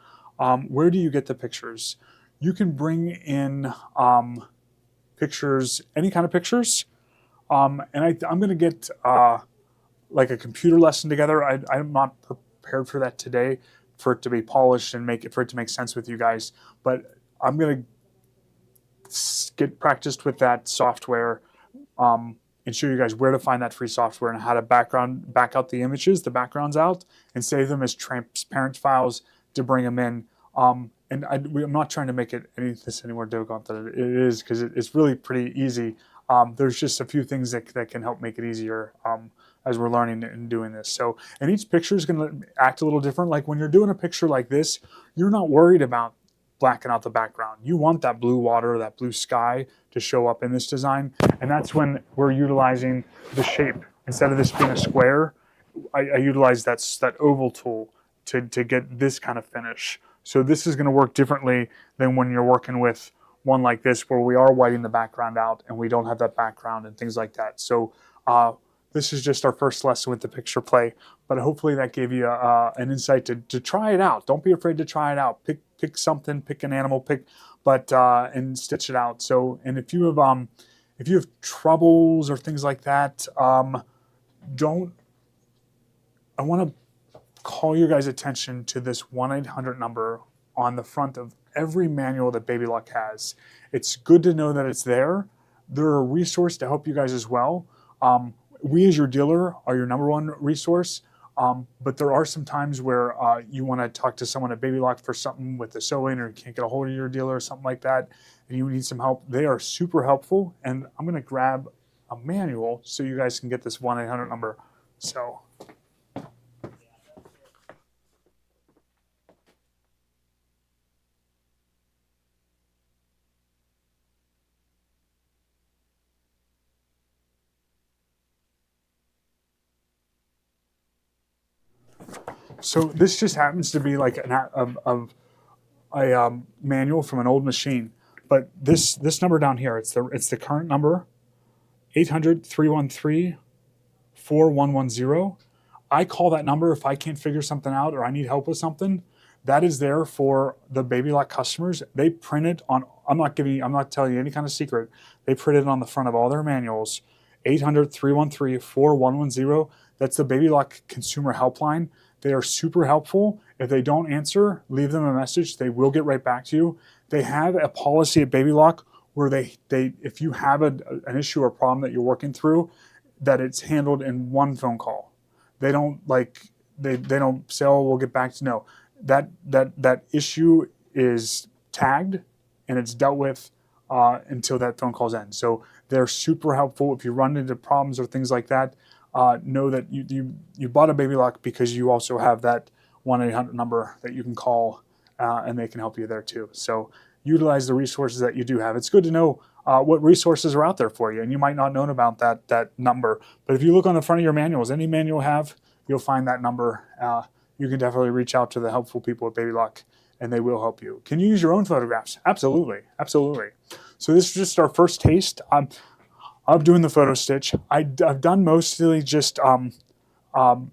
where do you get the pictures? You can bring in pictures, any kind of pictures. And I'm going to get like a computer lesson together. I'm not prepared for that today, for it to be polished and for it to make sense with you guys. But I'm going to get practiced with that software and show you guys where to find that free software and how to back out the images, the backgrounds out, and save them as transparent files to bring them in. And I'm not trying to make this any more difficult than it is, because it's really pretty easy. There's just a few things that can help make it easier as we're learning and doing this. So, and each picture is going to act a little different. Like when you're doing a picture like this, you're not worried about blacking out the background. You want that blue water, that blue sky to show up in this design. And that's when we're utilizing the shape. Instead of this being a square, I utilize that oval tool to get this kind of finish. So this is going to work differently than when you're working with one like this, where we are whiting the background out and we don't have that background and things like that. So this is just our first lesson with the picture play, but hopefully that gave you an insight to try it out. Don't be afraid to try it out. Pick something, pick an animal, and stitch it out. So, and if you have troubles or things like that, I want to call your guys' attention to this 1-800 number on the front of every manual that Baby Luck has. It's good to know that it's there. They're a resource to help you guys as well. We as your dealer are your number one resource, but there are some times where you want to talk to someone at Baby Lock for something with the sewing, or you can't get a hold of your dealer or something like that, and you need some help. They are super helpful, and I'm going to grab a manual so you guys can get this 1-800 number. So this just happens to be like a manual from an old machine, but this number down here, it's the current number, 800-313-4110. I call that number if I can't figure something out or I need help with something. That is there for the Baby Lock customers. They print it on. I'm not telling you any kind of secret. They print it on the front of all their manuals. 800-313-4110. That's the Baby Lock consumer helpline. They are super helpful. If they don't answer, leave them a message. They will get right back to you. They have a policy at Baby Lock where they if you have an issue or problem that you're working through, that it's handled in one phone call. They don't they don't say, oh, we'll get back to you. No. That issue is tagged and it's dealt with until that phone call's end. So they're super helpful if you run into problems or things like that. know that you bought a baby lock because you also have that 1-800 number that you can call, and they can help you there too. So utilize the resources that you do have. It's good to know what resources are out there for you, and you might not know about that number. But if you look on the front of your manuals, any manual you have, you'll find that number. You can definitely reach out to the helpful people at Baby Lock, and they will help you. Can you use your own photographs? Absolutely, absolutely. So this is just our first taste of doing the photo stitch. I've done mostly just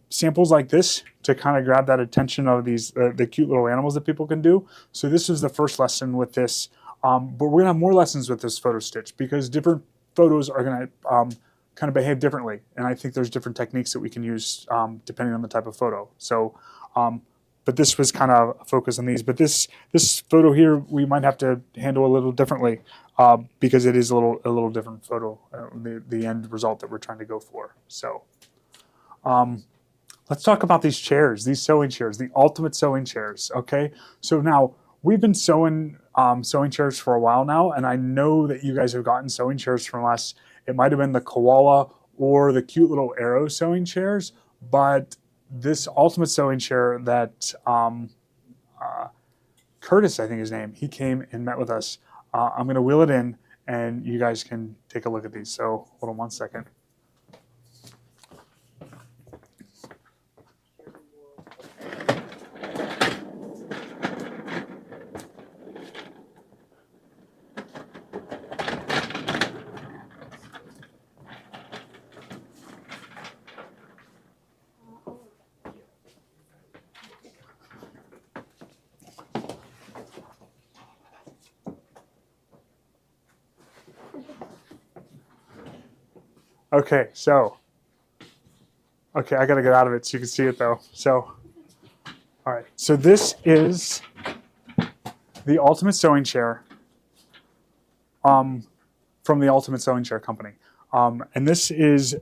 samples like this to kind of grab that attention of these the cute little animals that people can do. So this is the first lesson with this, but we're gonna have more lessons with this photo stitch because different photos are gonna kind of behave differently, and I think there's different techniques that we can use depending on the type of photo. So, but this was kind of a focus on these. But this photo here we might have to handle a little differently because it is a little different photo, the end result that we're trying to go for. So. Let's talk about these chairs, these sewing chairs, the ultimate sewing chairs, okay? So now, we've been sewing chairs for a while now, and I know that you guys have gotten sewing chairs from us. It might have been the koala or the cute little arrow sewing chairs, but this ultimate sewing chair that Curtis, I think his name, he came and met with us. I'm gonna wheel it in, and you guys can take a look at these. So, hold on one second. Okay, so, I gotta get out of it so you can see it though. So, all right, so this is the Ultimate Sewing Chair from the Ultimate Sewing Chair Company. And this is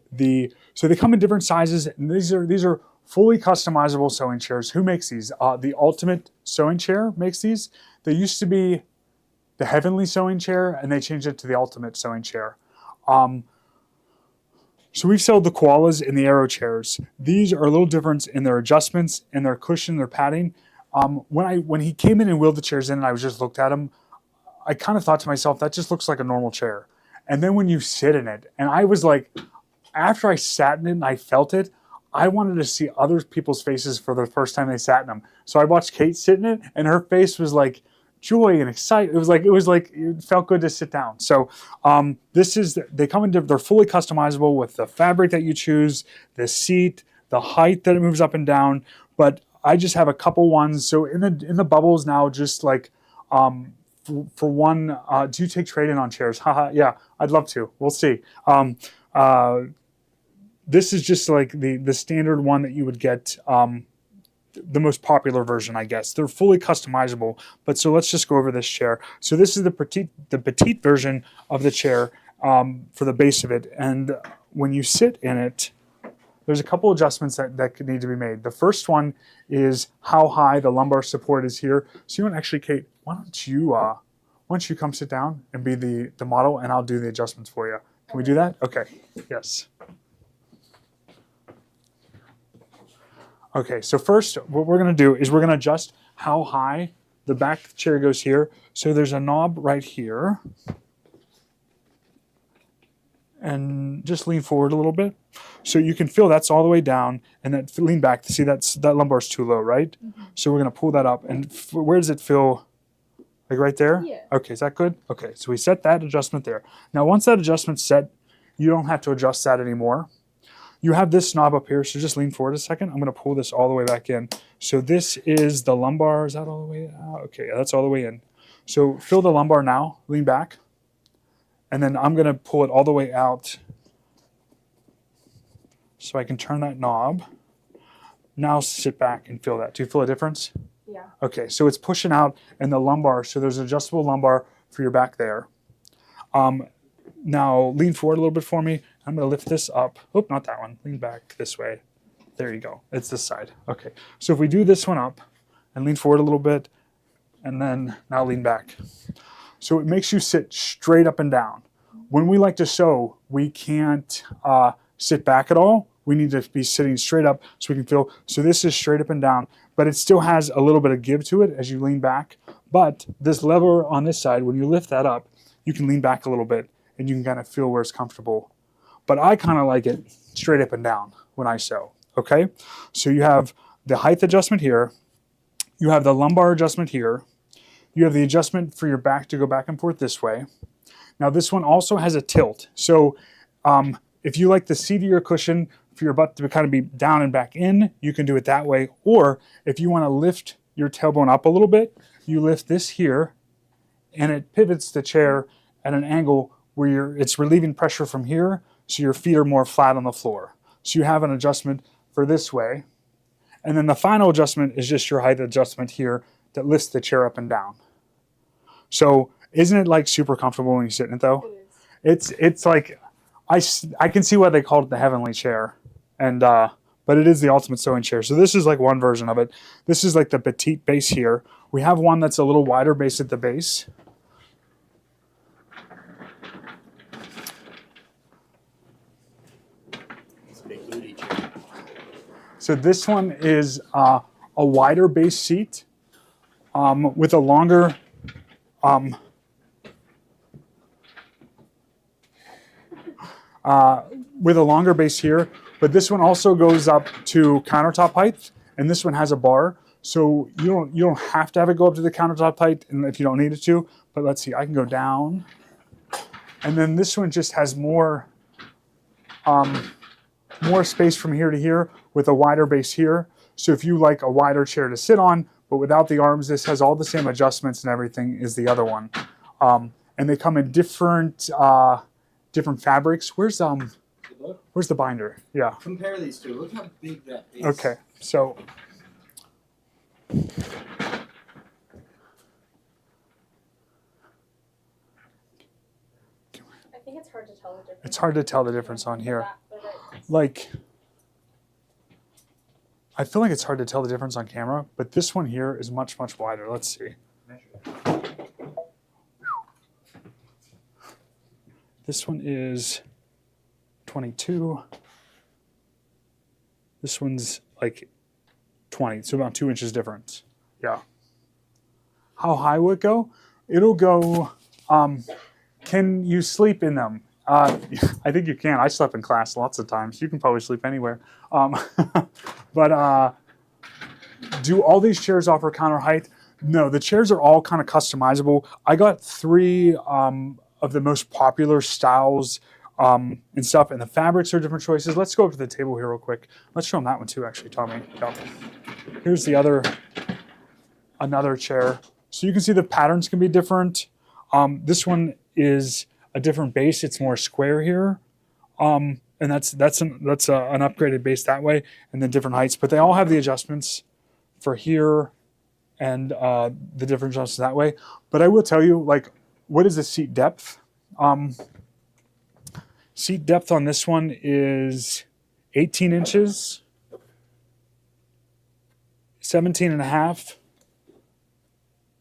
so they come in different sizes, and these are fully customizable sewing chairs. Who makes these? The Ultimate Sewing Chair makes these. They used to be the Heavenly Sewing Chair, and they changed it to the Ultimate Sewing Chair. So we've sold the koalas and the arrow chairs. These are a little different in their adjustments and their cushion, their padding. When he came in and wheeled the chairs in and I just looked at him, I kind of thought to myself, that just looks like a normal chair. And then when you sit in it, and I was like, after I sat in it and I felt it, I wanted to see other people's faces for the first time they sat in them. So I watched Kate sit in it, and her face was like joy and excitement. It felt good to sit down. So they come in, they're fully customizable with the fabric that you choose, the seat, the height that it moves up and down. But I just have a couple ones. So in the bubbles now, just like for one, do you take trade-in on chairs? Haha, yeah, I'd love to. We'll see. This is just like the standard one that you would get. The most popular version, I guess. They're fully customizable, but so let's just go over this chair. So this is the petite version of the chair for the base of it, and when you sit in it, there's a couple adjustments that could need to be made. The first one is how high the lumbar support is here. So you want actually, Kate, why don't you come sit down and be the model, and I'll do the adjustments for you. Can we do that? Okay, yes. Okay, so first, what we're going to do is we're going to adjust how high the back of the chair goes here. So there's a knob right here. And just lean forward a little bit. So you can feel that's all the way down, and then lean back. See, that lumbar is too low, right? Mm-hmm. So we're going to pull that up. And where does it feel? Like right there? Yeah. Okay, is that good? Okay, so we set that adjustment there. Now, once that adjustment's set, you don't have to adjust that anymore. You have this knob up here, so just lean forward a second. I'm going to pull this all the way back in. So this is the lumbar. Is that all the way out? Okay, yeah, that's all the way in. So feel the lumbar now. Lean back. And then I'm going to pull it all the way out so I can turn that knob. Now sit back and feel that. Do you feel a difference? Yeah. Okay, so it's pushing out in the lumbar. So there's an adjustable lumbar for your back there. Now lean forward a little bit for me. I'm going to lift this up. Oh, not that one. Lean back this way. There you go. It's this side. Okay. So if we do this one up and lean forward a little bit, and then now lean back. So it makes you sit straight up and down. When we like to sew, we can't sit back at all. we need to be sitting straight up so we can feel. So this is straight up and down, but it still has a little bit of give to it as you lean back. But this lever on this side, when you lift that up, you can lean back a little bit and you can kind of feel where it's comfortable. But I kind of like it straight up and down when I sew, okay? So you have the height adjustment here. You have the lumbar adjustment here. You have the adjustment for your back to go back and forth this way. Now this one also has a tilt. So if you like the seat of your cushion for your butt to kind of be down and back in, you can do it that way. Or if you want to lift your tailbone up a little bit, you lift this here and it pivots the chair at an angle where it's relieving pressure from here, so your feet are more flat on the floor. So you have an adjustment for this way. And then the final adjustment is just your height adjustment here that lifts the chair up and down. So isn't it like super comfortable when you sit in it though?
It is.
It's like, I can see why they called it the heavenly chair. And but it is the ultimate sewing chair. So this is like one version of it. This is like the petite base here. We have one that's a little wider base at the base.
It's a big booty chair.
So this one is a wider base seat with a longer base here, but this one also goes up to countertop height, and this one has a bar, so you don't have to have it go up to the countertop height, and if you don't need it to. But let's see, I can go down, and then this one just has more space from here to here with a wider base here. So if you like a wider chair to sit on, but without the arms, this has all the same adjustments and everything as the other one. And they come in different fabrics. Where's the binder? Yeah.
Compare these two. Look how big that is.
Okay. So
I think it's hard to tell the difference.
it's hard to tell the difference on here.
But it's-
Like, I feel like it's hard to tell the difference on camera, but this one here is much, much wider. Let's see. This one is 22. This one's like 20, so about 2 inches difference. Yeah. How high will it go? It'll go, can you sleep in them? I think you can. I slept in class lots of times. You can probably sleep anywhere. But do all these chairs offer counter height? No, the chairs are all kind of customizable. I got 3 of the most popular styles and stuff, and the fabrics are different choices. Let's go up to the table here real quick. Let's show them that one too, actually, Tommy. Yeah. Here's the another chair. So you can see the patterns can be different. This one is a different base. It's more square here. And that's an upgraded base that way, and then different heights. But they all have the adjustments for here and the different adjustments that way. But I will tell you, like, what is the seat depth? Seat depth on this one is 18 inches, 17 and a half,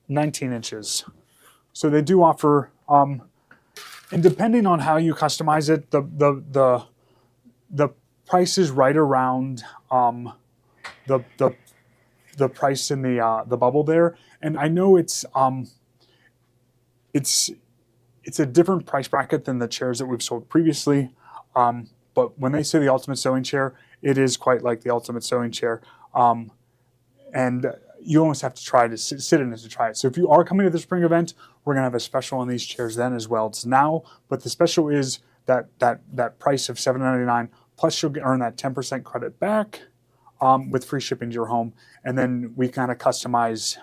19 inches. So they do offer, and depending on how you customize it, the price is right around the price in the bubble there. And I know it's a different price bracket than the chairs that we've sold previously. But when they say the ultimate sewing chair, it is quite like the ultimate sewing chair. And you almost have to try to sit in it to try it. So if you are coming to the spring event, we're going to have a special on these chairs then as well. It's now, but the special is that price of $7.99, plus you'll earn that 10% credit back with free shipping to your home. And then we kind of customize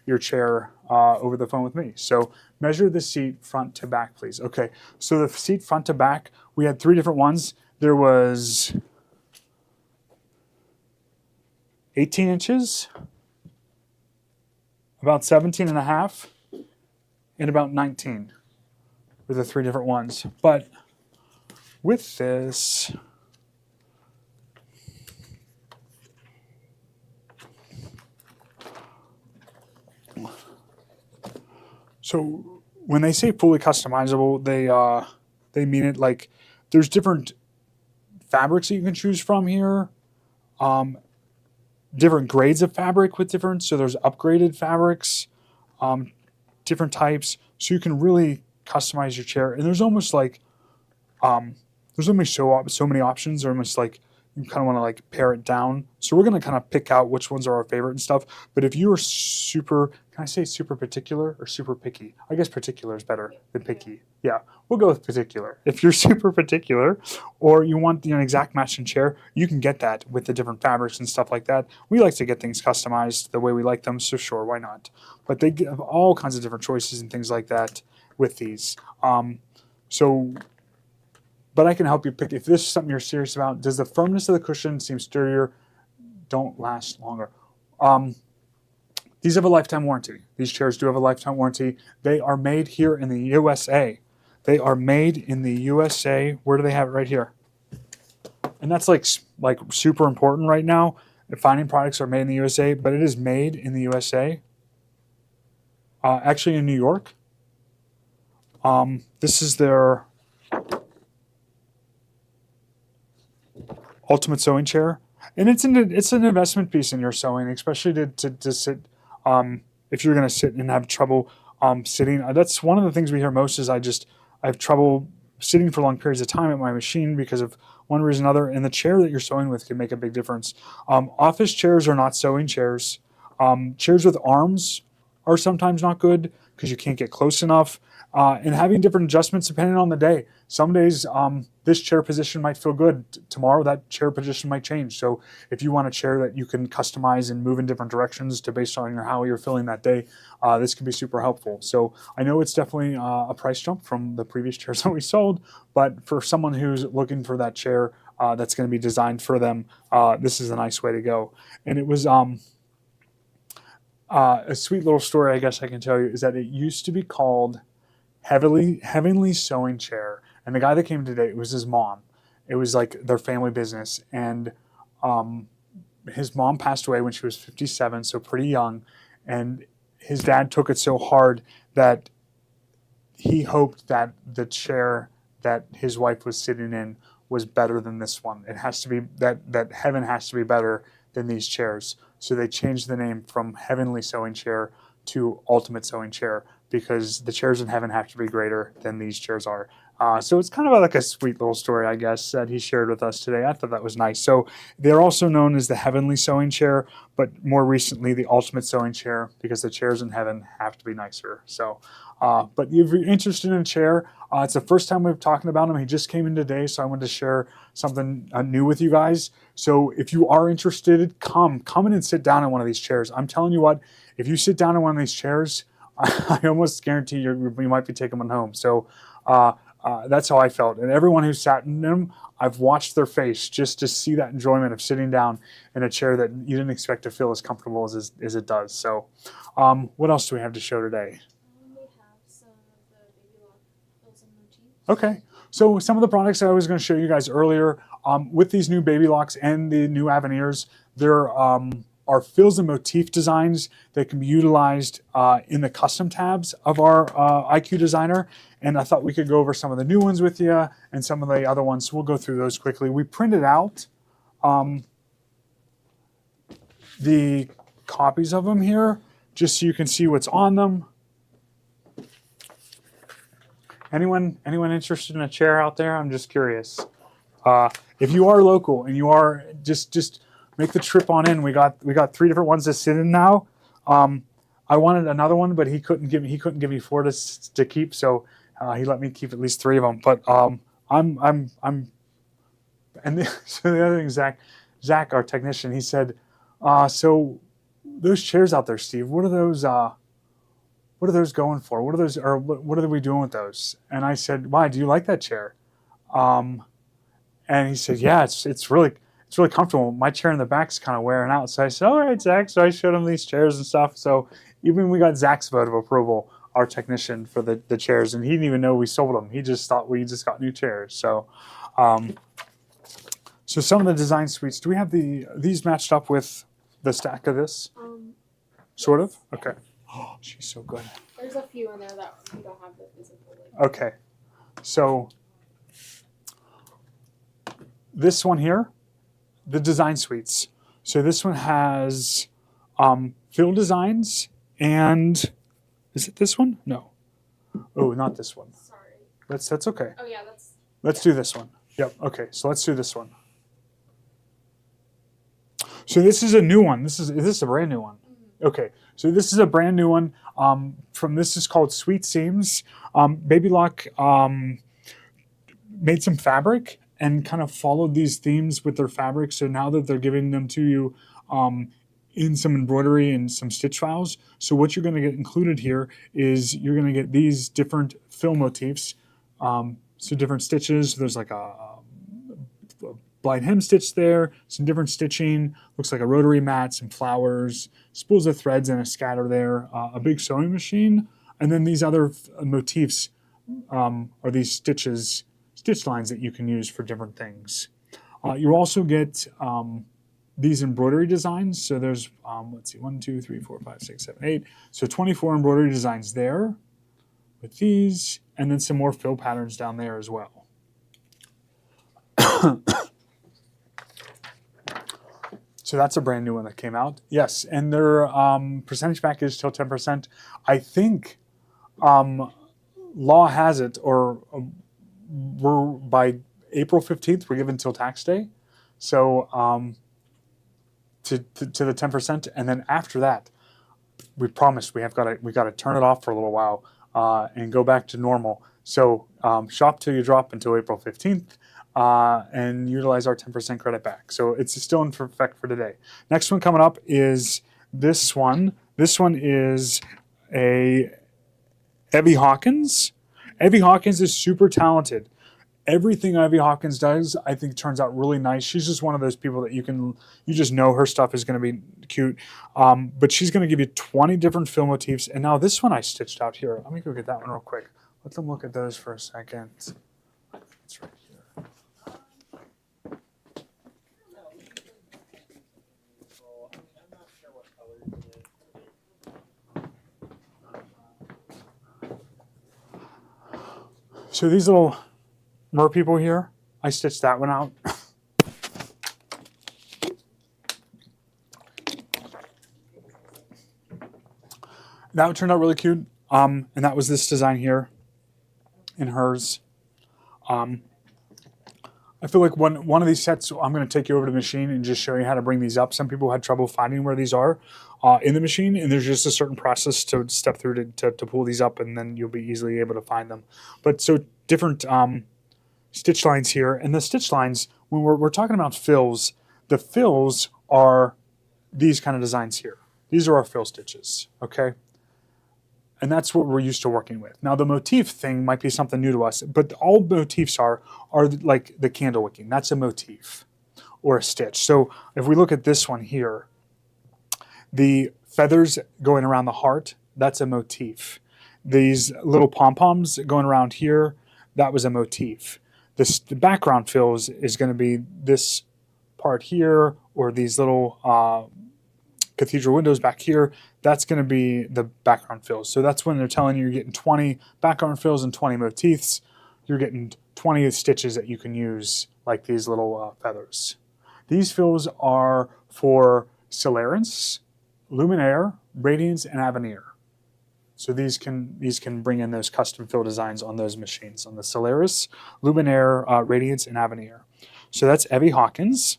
your chair over the phone with me. So measure the seat front to back, please. Okay, so the seat front to back, we had 3 different ones. There was 18 inches, about 17 and a half, and about 19 were the 3 different ones. But with this, so when they say fully customizable, they mean it like there's different fabrics that you can choose from here. Different grades of fabric with different, so there's upgraded fabrics, different types, so you can really customize your chair. And there's almost like, there's only so many options. They're almost like you kind of want to like pare it down. So we're going to kind of pick out which ones are our favorite and stuff. But if you are super, can I say super particular or super picky? I guess particular is better than picky. Yeah, we'll go with particular. If you're super particular or you want an exact matching chair, you can get that with the different fabrics and stuff like that. We like to get things customized the way we like them, so sure, why not? But they give all kinds of different choices and things like that with these. But I can help you pick if this is something you're serious about. Does the firmness of the cushion seem sturdier? Don't last longer. These have a lifetime warranty. These chairs do have a lifetime warranty. They are made here in the USA. They are made in the USA. Where do they have it? Right here. And that's like super important right now. Finding products are made in the USA, but it is made in the USA. Actually in New York. This is their ultimate sewing chair, and it's an investment piece in your sewing, especially to sit. If you're going to sit and have trouble sitting, that's one of the things we hear most. Is I have trouble sitting for long periods of time at my machine because of one reason or another, and the chair that you're sewing with can make a big difference. Office chairs are not sewing chairs. Chairs with arms are sometimes not good because you can't get close enough. And having different adjustments depending on the day. Some days this chair position might feel good. Tomorrow that chair position might change. So if you want a chair that you can customize and move in different directions based on how you're feeling that day, this can be super helpful. So I know it's definitely a price jump from the previous chairs that we sold, but for someone who's looking for that chair that's going to be designed for them, this is a nice way to go. And it was a sweet little story I guess I can tell you is that it used to be called Heavenly Sewing Chair, and the guy that came today, it was his mom. It was like their family business, and his mom passed away when she was 57, so pretty young, and his dad took it so hard that he hoped that the chair that his wife was sitting in was better than this one. It has to be that heaven has to be better than these chairs. So they changed the name from Heavenly Sewing Chair to Ultimate Sewing Chair, because the chairs in heaven have to be greater than these chairs are. So it's kind of like a sweet little story, I guess, that he shared with us today. I thought that was nice. So they're also known as the Heavenly Sewing Chair, but more recently the Ultimate Sewing Chair, because the chairs in heaven have to be nicer. So, but if you're interested in a chair, it's the first time we're talking about him. He just came in today, so I wanted to share something new with you guys. So if you are interested, come in and sit down in one of these chairs. I'm telling you what, if you sit down in one of these chairs, I almost guarantee you might be taking one home. So that's how I felt. And everyone who sat in them, I've watched their face just to see that enjoyment of sitting down in a chair that you didn't expect to feel as comfortable as it does. So what else do we have to show today?
We have some of the baby lock frills and motifs.
Okay. So some of the products I was going to show you guys earlier, with these new baby locks and the new Aveneers, there are frills and motif designs that can be utilized in the custom tabs of our IQ Designer. And I thought we could go over some of the new ones with you and some of the other ones. So we'll go through those quickly. We printed out the copies of them here, just so you can see what's on them. Anyone interested in a chair out there? I'm just curious. If you are local and you are just make the trip on in. We got 3 different ones to sit in now. I wanted another one, but he couldn't give me 4 to keep, so he let me keep at least 3 of them. But and so the other thing, Zach, our technician, he said, so those chairs out there, Steve, what are those going for? What are we doing with those? And I said, why, do you like that chair? And he said, yeah, it's really comfortable. My chair in the back is kind of wearing out. So I said, all right, Zach. So I showed him these chairs and stuff. So even we got Zach's vote of approval, our technician, for the chairs, and he didn't even know we sold them. He just thought we just got new chairs. So, so some of the design suites. Do we have these matched up with the stack of this? Sort of. Okay. Oh, she's so good.
There's a few in there that we don't have the physical.
Okay. So this one here, the design suites. So this one has fill designs and is it this one? No. Oh, not this one.
Sorry.
That's okay.
Oh yeah, that's.
Let's do this one. Yep. Okay. So let's do this one. So this is a new one. Is this a brand new one? Okay. So this is a brand new one. This is called Sweet Seams. Baby Lock made some fabric and kind of followed these themes with their fabric. So now that they're giving them to you in some embroidery and some stitch files. So what you're going to get included here is you're going to get these different fill motifs. So different stitches. There's like a blind hem stitch there, some different stitching. Looks like a rotary mat, some flowers, spools of threads, and a scatter there. A big sewing machine, and then these other motifs are these stitch lines that you can use for different things. You also get these embroidery designs. So there's, let's see, 1, 2, 3, 4, 5, 6, 7, 8. So 24 embroidery designs there with these, and then some more fill patterns down there as well. So that's a brand new one that came out. Yes, and their percentage back is till 10%. I think law has it, or we're by April 15th, we're given till tax day. So to the 10%, and then after that, we promised we got to turn it off for a little while and go back to normal. So shop till you drop until April 15th. And utilize our 10% credit back. So it's still in effect for today. Next one coming up is this one. This one is a Evie Hawkins. Evie Hawkins is super talented. Everything Evie Hawkins does, I think, turns out really nice. She's just one of those people that you just know her stuff is going to be cute. But she's going to give you 20 different fill motifs. And now this one I stitched out here. Let me go get that one real quick. Let them look at those for a second. It's right here. So these little mer people here, I stitched that one out. That turned out really cute. And that was this design here in hers. I feel like one of these sets, I'm going to take you over to the machine and just show you how to bring these up. Some people had trouble finding where these are in the machine, and there's just a certain process to step through to pull these up, and then you'll be easily able to find them. But so different stitch lines here, and the stitch lines, when we're talking about fills, the fills are these kind of designs here. These are our fill stitches, okay? And that's what we're used to working with. Now the motif thing might be something new to us, but all motifs are like the candle wicking. That's a motif or a stitch. So if we look at this one here, the feathers going around the heart, that's a motif. These little pom-poms going around here, that was a motif. The background fills is going to be this part here, or these little cathedral windows back here. That's going to be the background fills. So that's when they're telling you you're getting 20 background fills and 20 motifs. You're getting 20 stitches that you can use, like these little feathers. These fills are for Solaris, Luminaire, Radiance, and Aveneer. So these can bring in those custom fill designs on those machines, on the Solaris, Luminaire, Radiance, and Aveneer. So that's Evie Hawkins.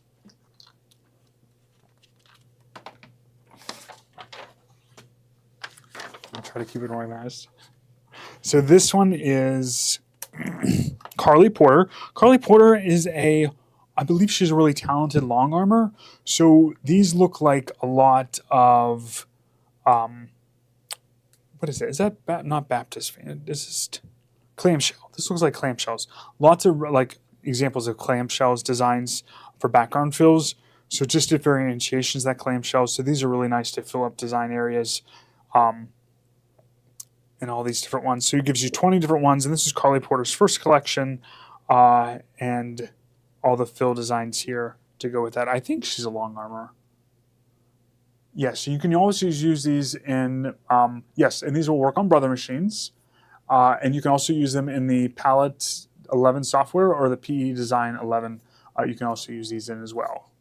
I'll try to keep it organized. So this one is Carly Porter. Carly Porter is I believe she's a really talented long armor. So these look like a lot of, what is it? Is that not Baptist fan? This is clamshell. This looks like clamshells. Lots of like examples of clamshells designs for background fills. So just differentiations of that clamshell. So these are really nice to fill up design areas. And all these different ones. So it gives you 20 different ones, and this is Carly Porter's first collection, and all the fill designs here to go with that. I think she's a long armor. Yes, so you can also use these in, yes, and these will work on Brother machines, and you can also use them in the Palette 11 software or the PE Design 11 you can also use these in as well.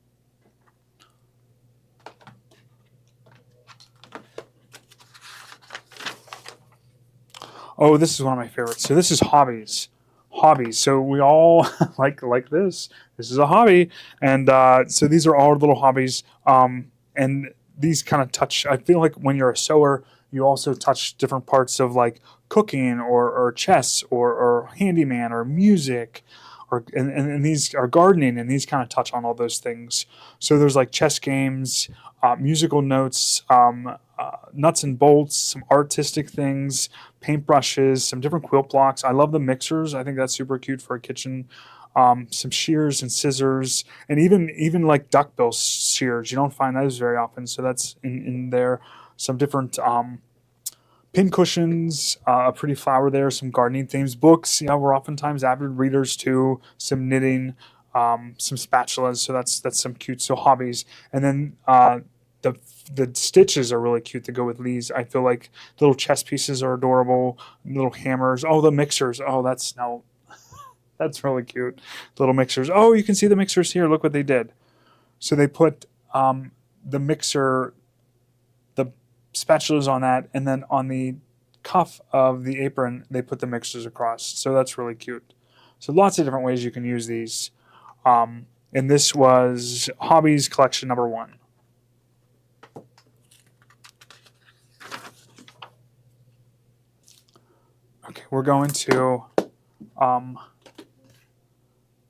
Oh, this is one of my favorites. So this is hobbies. Hobbies. So we all like this. This is a hobby, and so these are all little hobbies. And these kind of touch. I feel like when you're a sewer, you also touch different parts of like cooking or chess or handyman or music. And these are gardening, and these kind of touch on all those things. So there's like chess games, musical notes, nuts and bolts, some artistic things, paintbrushes, some different quilt blocks. I love the mixers. I think that's super cute for a kitchen. Some shears and scissors, and even like duckbill shears. You don't find those very often, so that's in there. Some different pin cushions, a pretty flower there, some gardening themes, books. We're oftentimes avid readers too. Some knitting, some spatulas. So that's some cute. So hobbies, and then the stitches are really cute to go with these. I feel like the little chess pieces are adorable. Little hammers. Oh, the mixers. Oh, that's really cute. Little mixers. Oh, you can see the mixers here. Look what they did. So they put the mixer, the spatulas on that, and then on the cuff of the apron, they put the mixers across. So that's really cute. So lots of different ways you can use these. And this was Hobbies Collection number 1. Okay, we're going to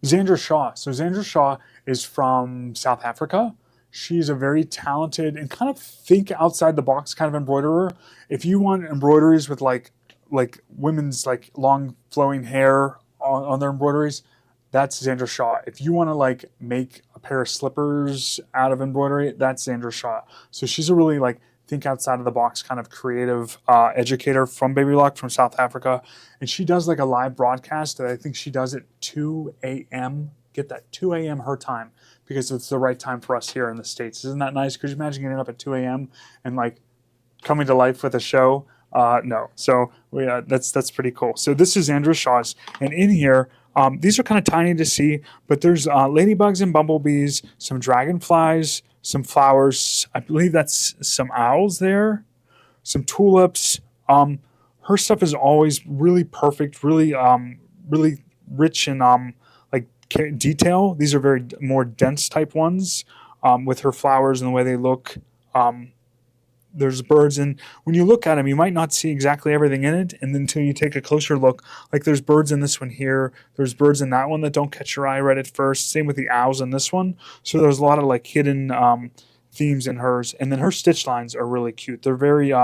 Xandra Shaw. So Xandra Shaw is from South Africa. She's a very talented and kind of think outside the box kind of embroiderer. If you want embroideries with like women's like long flowing hair on their embroideries, that's Xandra Shaw. If you want to like make a pair of slippers out of embroidery, that's Xandra Shaw. So she's a really like think outside of the box kind of creative educator from Baby Lock from South Africa. And she does like a live broadcast that I think she does at 2 a.m. Get that, 2 a.m. her time, because it's the right time for us here in the States. Isn't that nice? Could you imagine getting up at 2 a.m. and like coming to life with a show? No. So that's pretty cool. So this is Xandra Shaw's. And in here, these are kind of tiny to see, but there's ladybugs and bumblebees, some dragonflies, some flowers. I believe that's some owls there, some tulips. Her stuff is always really perfect, really rich in like detail. These are very more dense type ones with her flowers and the way they look. There's birds, and when you look at them, you might not see exactly everything in it, and then until you take a closer look, like there's birds in this one here, there's birds in that one that don't catch your eye right at first. Same with the owls in this one. So there's a lot of like hidden themes in hers, and then her stitch lines are really cute. They're very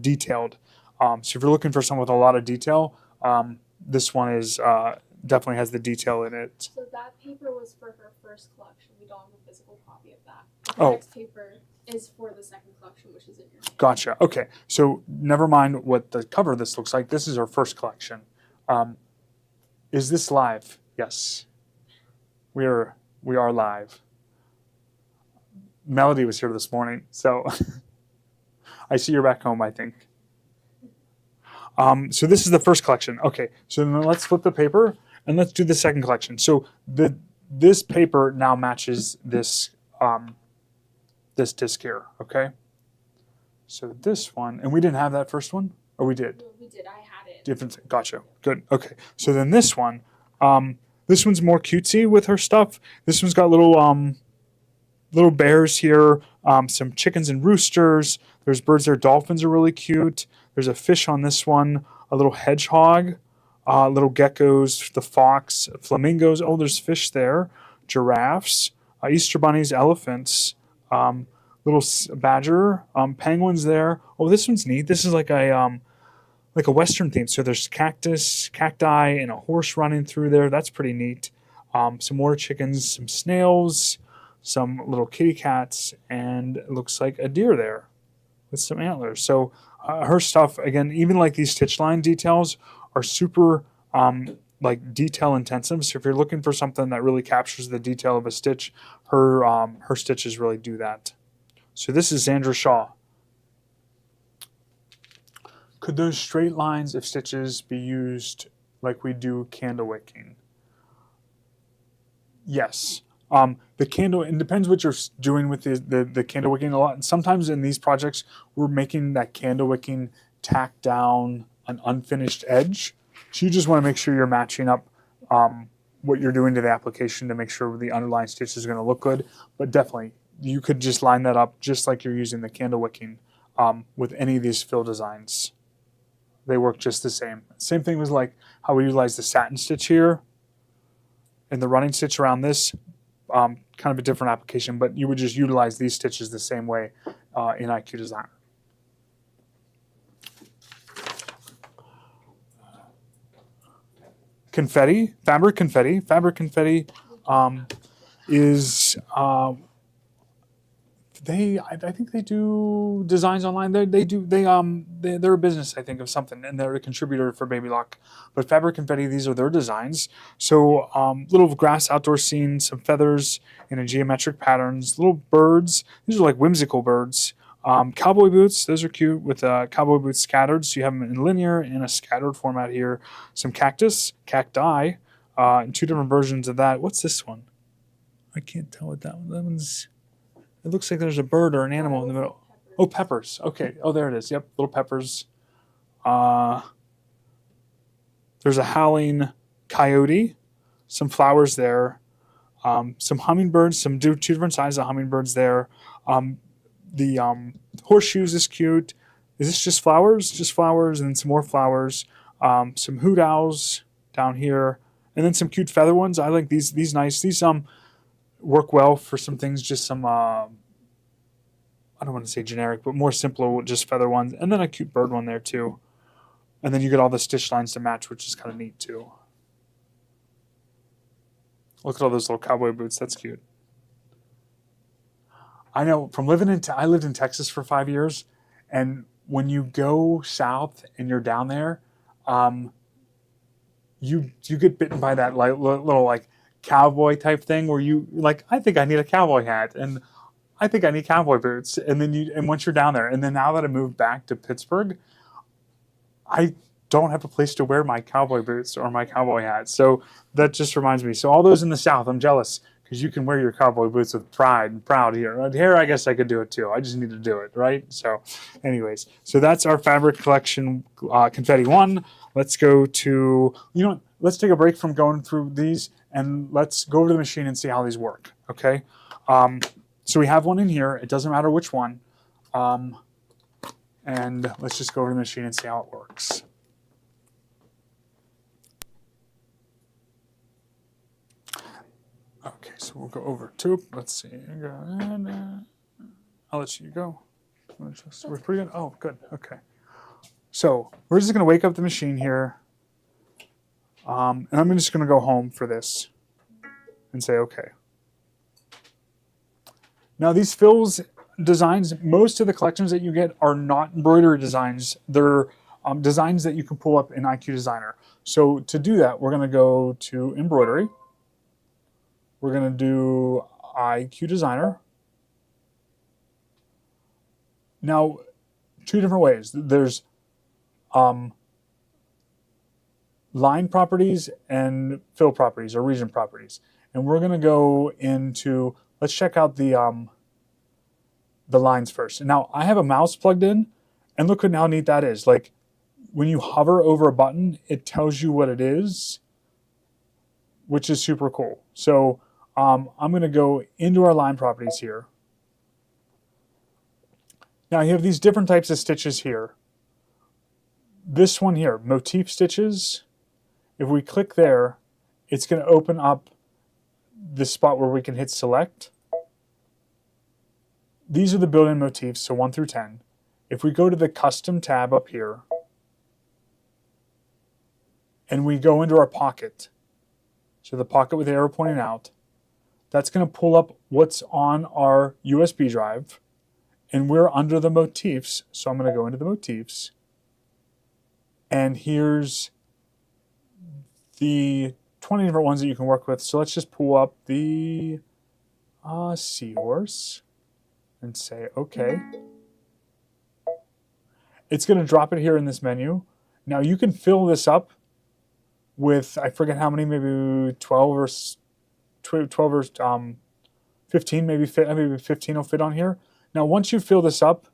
detailed. So if you're looking for someone with a lot of detail, this one is definitely has the detail in it.
So that paper was for her first collection. We don't have a physical copy of that. The
Oh.
next paper is for the second collection, which is in your hand.
Gotcha. Okay. So never mind what the cover of this looks like. This is our first collection. Is this live? Yes. We are live. Melody was here this morning, so I see you're back home, I think. So this is the first collection. Okay. So then let's flip the paper and let's do the second collection. So this paper now matches this this disc here, okay? So this one, and we didn't have that first one? Or we did?
No, we did. I had it.
Different, gotcha, good, okay. So then this one's more cutesy with her stuff. This one's got little bears here, some chickens and roosters. There's birds there, dolphins are really cute. There's a fish on this one, a little hedgehog, little geckos, the fox, flamingos. Oh, there's fish there, giraffes, Easter bunnies, elephants, little badger, penguins there. Oh, this one's neat. This is like a Western theme. So there's cacti, and a horse running through there. That's pretty neat. Some more chickens, some snails, some little kitty cats, and it looks like a deer there with some antlers. So her stuff, again, even like these stitch line details are super like detail intensive. So if you're looking for something that really captures the detail of a stitch, her stitches really do that. So this is Xandra Shaw. Could those straight lines of stitches be used like we do candle wicking? Yes. The candle, it depends what you're doing with the candle wicking a lot. And sometimes in these projects, we're making that candle wicking tack down an unfinished edge. So you just want to make sure you're matching up what you're doing to the application to make sure the underlying stitch is going to look good. But definitely, you could just line that up just like you're using the candle wicking with any of these fill designs. They work just the same. Same thing was like how we utilize the satin stitch here and the running stitch around this. Kind of a different application, but you would just utilize these stitches the same way in IQ Designer. Confetti, fabric confetti. Fabric confetti is I think they do designs online. They're a business, I think, of something, and they're a contributor for Baby Lock. But Fabric Confetti, these are their designs. So little grass outdoor scene, some feathers in a geometric patterns, little birds. These are like whimsical birds. Cowboy boots, those are cute with cowboy boots scattered. So you have them in linear and a scattered format here. Some cacti, and two different versions of that. What's this one? I can't tell what that one. That one's. It looks like there's a bird or an animal in the middle. Oh, peppers. Okay. Oh, there it is. Yep, little peppers. There's a howling coyote. Some flowers there. Some hummingbirds. Two different sizes of hummingbirds there. The horseshoes is cute. Is this just flowers? Just flowers and some more flowers. Some hoot owls down here. And then some cute feather ones. I like these nice. These work well for some things, just some I don't want to say generic, but more simple, just feather ones, and then a cute bird one there too. And then you get all the stitch lines to match, which is kind of neat too. Look at all those little cowboy boots. That's cute. I know from I lived in Texas for 5 years, and when you go south and you're down there, you get bitten by that little like cowboy type thing where you like, I think I need a cowboy hat and I think I need cowboy boots. And then once you're down there, and then now that I moved back to Pittsburgh, I don't have a place to wear my cowboy boots or my cowboy hat. So that just reminds me. So all those in the South, I'm jealous because you can wear your cowboy boots with pride and proud here. Right here, I guess I could do it too. I just need to do it, right? So anyways, so that's our fabric collection, Confetti 1. Let's go to, let's take a break from going through these and let's go over to the machine and see how these work, okay? So we have one in here. It doesn't matter which one. And let's just go over to the machine and see how it works. Okay, so we'll go over to, let's see. I'll let you go. We're pretty good. Oh, good. Okay. So we're just going to wake up the machine here. And I'm just going to go home for this and say, okay. Now these fills designs, most of the collections that you get are not embroidery designs. They're designs that you can pull up in IQ Designer. So to do that, we're going to go to embroidery. We're going to do IQ Designer. Now, two different ways. There's line properties and fill properties or region properties. And we're going to go into, let's check out the lines first. Now, I have a mouse plugged in, and look how neat that is. Like, when you hover over a button, it tells you what it is, which is super cool. So I'm going to go into our line properties here. Now, you have these different types of stitches here. This one here, motif stitches. If we click there, it's going to open up the spot where we can hit select. These are the built-in motifs, so 1 through 10. If we go to the custom tab up here, and we go into our pocket, so the pocket with the arrow pointing out, that's going to pull up what's on our USB drive, and we're under the motifs, so I'm going to go into the motifs, and here's the 20 different ones that you can work with. So let's just pull up the seahorse and say, okay. It's going to drop it here in this menu. Now you can fill this up with, I forget how many, maybe 12 or 12 or 15 maybe fit. Maybe 15 will fit on here. Now, once you fill this up,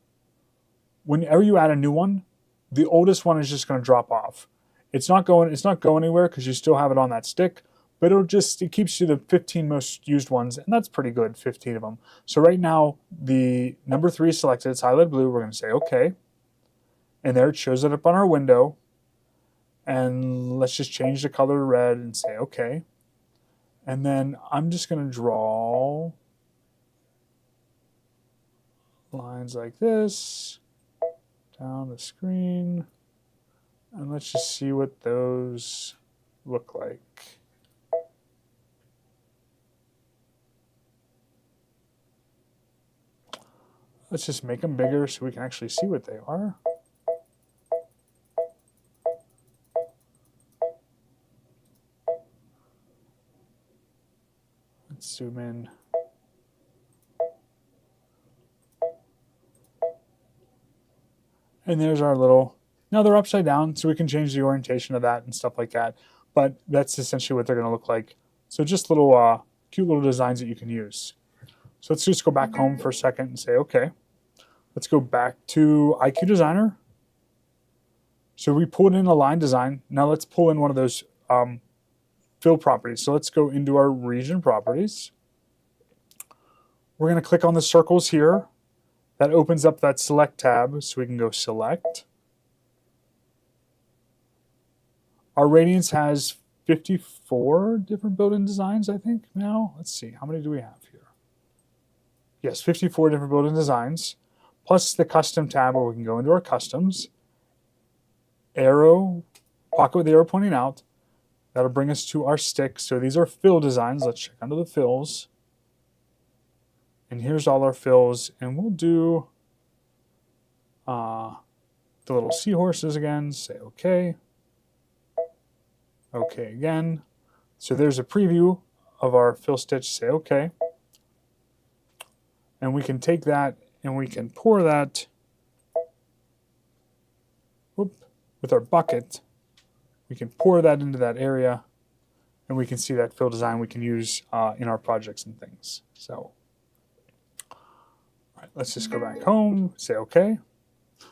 whenever you add a new one, the oldest one is just going to drop off. It's not going anywhere because you still have it on that stick, but it keeps you the 15 most used ones, and that's pretty good, 15 of them. So right now, the number 3 is selected. It's highlighted blue. We're going to say OK. And there it shows it up on our window. And let's just change the color to red and say OK. And then I'm just going to draw lines like this down the screen. And let's just see what those look like. Let's just make them bigger so we can actually see what they are. Let's zoom in. And there's our little, now they're upside down, so we can change the orientation of that and stuff like that. But that's essentially what they're going to look like. So just little cute little designs that you can use. So let's just go back home for a second and say, OK. Let's go back to IQ Designer. So we pulled in a line design. Now let's pull in one of those fill properties. So let's go into our region properties. We're going to click on the circles here. That opens up that select tab, so we can go select. Our Radiance has 54 different building designs, I think, now. Let's see, how many do we have here? Yes, 54 different building designs, plus the custom tab where we can go into our customs. Arrow, pocket with the arrow pointing out. That'll bring us to our stick. So these are fill designs. Let's check under the fills. And here's all our fills. And we'll do the little seahorses again. Say OK. OK again. So there's a preview of our fill stitch. Say OK. And we can take that and we can pour that with our bucket. We can pour that into that area, and we can see that fill design we can use in our projects and things. So, all right, let's just go back home, say OK.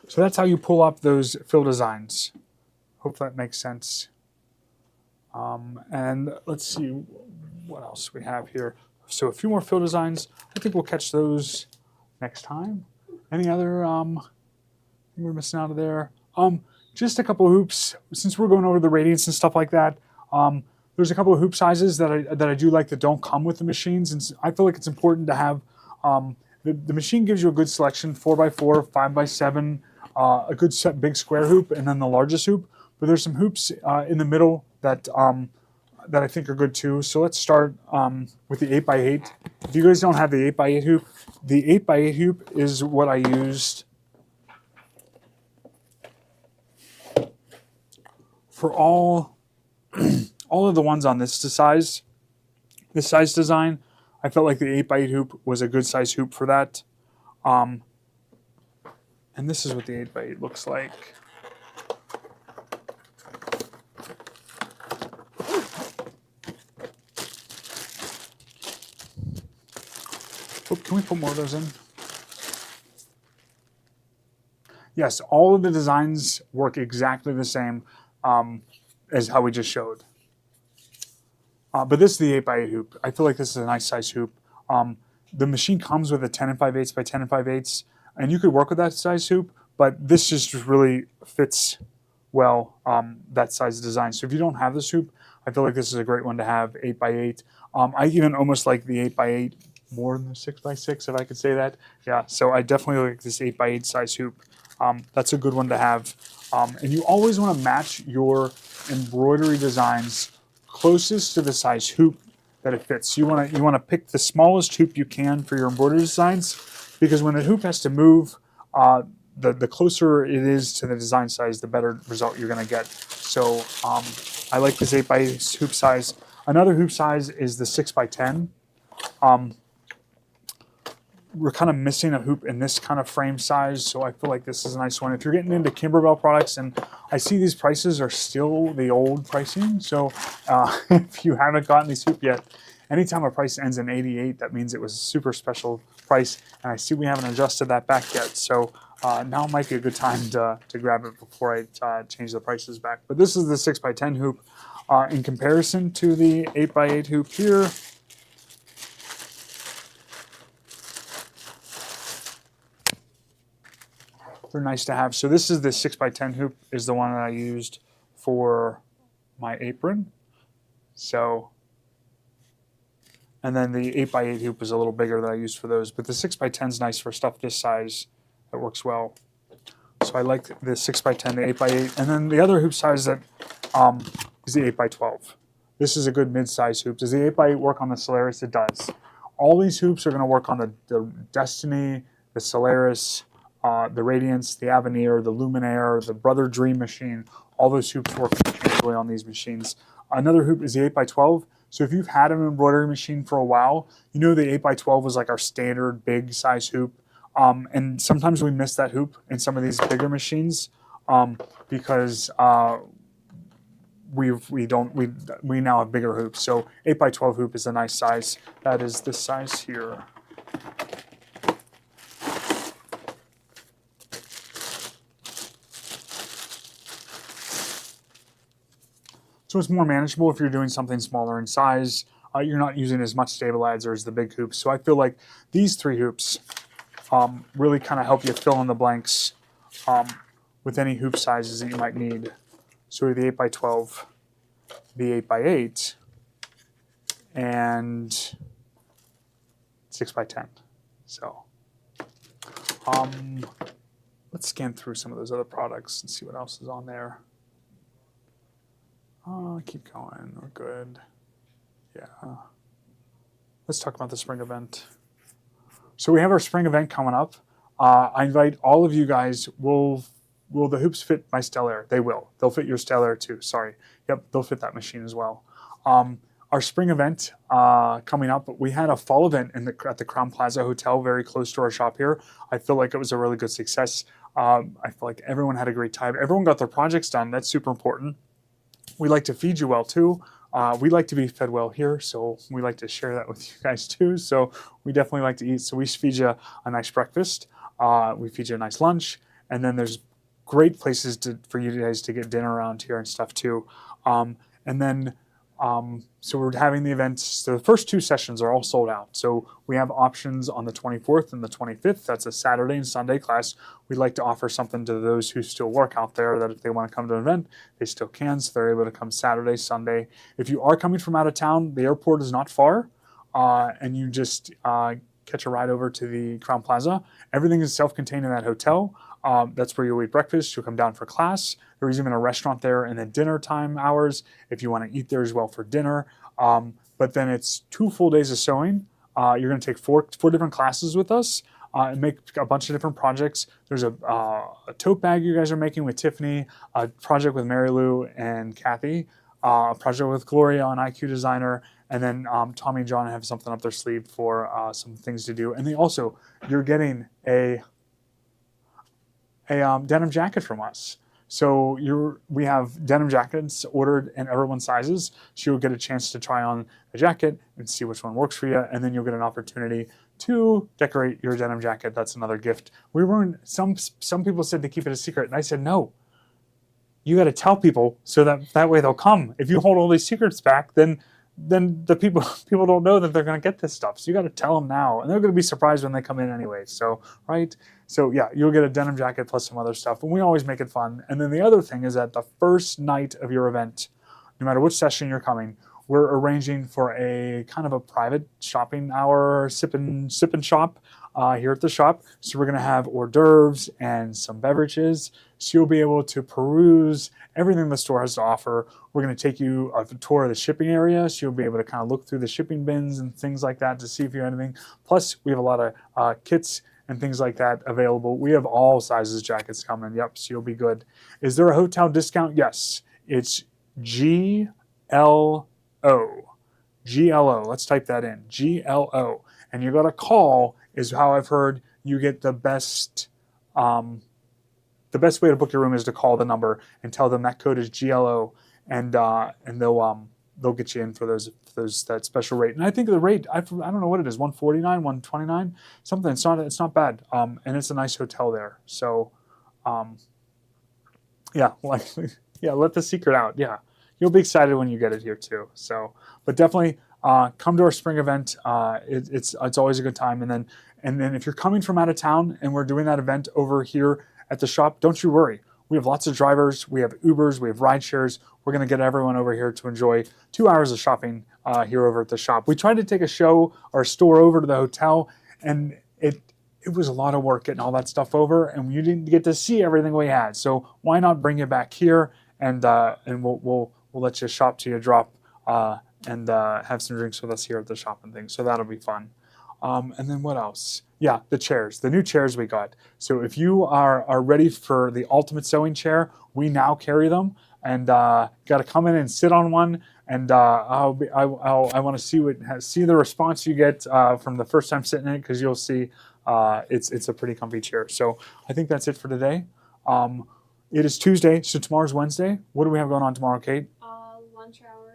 So that's how you pull up those fill designs. Hope that makes sense. And let's see what else we have here. So a few more fill designs. I think we'll catch those next time. Any other we're missing out of there? Just a couple of hoops. Since we're going over the Radiance and stuff like that, there's a couple of hoop sizes that I do like that don't come with the machines, and I feel like it's important to have. The machine gives you a good selection: 4x4, 5x7, a good set big square hoop, and then the largest hoop. But there's some hoops in the middle that I think are good too. So let's start with the 8x8. If you guys don't have the 8x8 hoop, the 8x8 hoop is what I used for all of the ones on this size design. I felt like the 8x8 hoop was a good size hoop for that. And this is what the 8x8 looks like. Oh, can we put more of those in? Yes, all of the designs work exactly the same as how we just showed. But this is the 8x8 hoop. I feel like this is a nice size hoop. The machine comes with a 10 5/8 by 10 5/8, and you could work with that size hoop, but this just really fits well that size design. So if you don't have this hoop, I feel like this is a great one to have, 8x8. I even almost like the 8x8 more than the 6x6, if I could say that. Yeah, so I definitely like this 8x8 size hoop. That's a good one to have. And you always want to match your embroidery designs closest to the size hoop that it fits. You want to pick the smallest hoop you can for your embroidery designs, because when the hoop has to move, the closer it is to the design size, the better result you're going to get. So I like this 8x8 hoop size. Another hoop size is the 6x10. We're kind of missing a hoop in this kind of frame size, so I feel like this is a nice one. If you're getting into Kimberbell products, and I see these prices are still the old pricing, so if you haven't gotten this hoop yet anytime a price ends in 88, that means it was a super special price. And I see we haven't adjusted that back yet. So now might be a good time to grab it before I change the prices back. But this is the 6x10 hoop. In comparison to the 8x8 hoop here, they're nice to have. So this is the 6x10 hoop, is the one that I used for my apron. So, and then the 8x8 hoop is a little bigger that I used for those. But the 6x10 is nice for stuff this size. That works well. So I like the 6x10, the 8x8. And then the other hoop size that is the 8x12. This is a good mid-size hoop. Does the 8x8 work on the Solaris? It does. All these hoops are going to work on the Destiny, the Solaris, the Radiance, the Aveneer, the Luminaire, the Brother Dream machine. All those hoops work interchangeably on these machines. Another hoop is the 8x12. So if you've had an embroidery machine for a while, you know the 8x12 was like our standard big size hoop. And sometimes we miss that hoop in some of these bigger machines because we now have bigger hoops. So 8x12 hoop is a nice size. That is this size here. So it's more manageable if you're doing something smaller in size. You're not using as much stabilizer as the big hoops. So I feel like these three hoops really kind of help you fill in the blanks with any hoop sizes that you might need. So we have the 8x12, the 8x8, and 6x10. So let's scan through some of those other products and see what else is on there. Keep going. We're good. Yeah. Let's talk about the spring event. So we have our spring event coming up. I invite all of you guys. Will the hoops fit my Stellaire? They will. They'll fit your Stellaire too. Sorry. Yep, they'll fit that machine as well. Our spring event coming up, we had a fall event at the Crown Plaza Hotel very close to our shop here. I feel like it was a really good success. I feel like everyone had a great time. Everyone got their projects done. That's super important. We like to feed you well too. We like to be fed well here, so we like to share that with you guys too. So we definitely like to eat. So we feed you a nice breakfast. We feed you a nice lunch. And then there's great places for you guys to get dinner around here and stuff too. So we're having the events. So the first two sessions are all sold out. So we have options on the 24th and the 25th. That's a Saturday and Sunday class. We'd like to offer something to those who still work out there, that if they want to come to an event, they still can. So they're able to come Saturday, Sunday. If you are coming from out of town, the airport is not far, and you just catch a ride over to the Crown Plaza. Everything is self-contained in that hotel. That's where you'll eat breakfast. You'll come down for class. There's even a restaurant there in the dinner time hours if you want to eat there as well for dinner. But then it's 2 full days of sewing. You're going to take four different classes with us and make a bunch of different projects. There's a tote bag you guys are making with Tiffany, a project with Mary Lou and Kathy, a project with Gloria on IQ Designer, and then Tommy and John have something up their sleeve for some things to do. And then also, you're getting a denim jacket from us. So we have denim jackets ordered in everyone's sizes. So you'll get a chance to try on a jacket and see which one works for you. And then you'll get an opportunity to decorate your denim jacket. That's another gift. Some people said to keep it a secret. And I said, no, you got to tell people so that way they'll come. If you hold all these secrets back, then the people don't know that they're going to get this stuff. So you got to tell them now, and they're going to be surprised when they come in anyway. So, right? So yeah, you'll get a denim jacket plus some other stuff, and we always make it fun. And then the other thing is that the first night of your event, no matter which session you're coming, we're arranging for a kind of a private shopping hour, sip and shop here at the shop. So we're going to have hors d'oeuvres and some beverages. So you'll be able to peruse everything the store has to offer. We're going to take you a tour of the shipping area. So you'll be able to kind of look through the shipping bins and things like that to see if you have anything. Plus, we have a lot of kits and things like that available. We have all sizes jackets coming. Yep, so you'll be good. Is there a hotel discount? Yes. It's GLO. GLO. Let's type that in. GLO. And you got to call is how I've heard you get the best. The best way to book your room is to call the number and tell them that code is GLO, and they'll they'll get you in for those that special rate. And I think the rate, I don't know what it is, 149, 129, something. It's not bad. And it's a nice hotel there. So, yeah, like yeah, let the secret out. Yeah, you'll be excited when you get it here too. So, but definitely come to our spring event. It's always a good time. And then if you're coming from out of town and we're doing that event over here at the shop, don't you worry. We have lots of drivers. We have Ubers. We have ride shares. We're going to get everyone over here to enjoy 2 hours of shopping here over at the shop. We tried to take a show or a store over to the hotel, and it was a lot of work getting all that stuff over, and you didn't get to see everything we had. So why not bring it back here, and we'll let you shop till you drop, and have some drinks with us here at the shop and things. So that'll be fun. And then what else? Yeah, the chairs, the new chairs we got. So if you are ready for the ultimate sewing chair, we now carry them, and got to come in and sit on one. And I want to see the response you get from the first time sitting in it, because you'll see it's a pretty comfy chair. So I think that's it for today. It is Tuesday, so tomorrow's Wednesday. What do we have going on tomorrow, Kate?
Lunch hour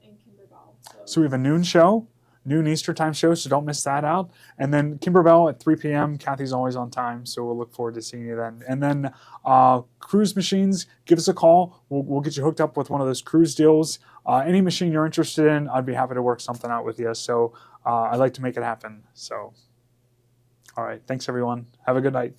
in Kimberbell.
So we have a noon show. Noon Easter time show, so don't miss that out. And then Kimberbell at 3 p.m. Kathy's always on time, so we'll look forward to seeing you then. And then cruise machines, give us a call. We'll get you hooked up with one of those cruise deals. Any machine you're interested in, I'd be happy to work something out with you. So I'd like to make it happen. So, all right, thanks everyone. Have a good night.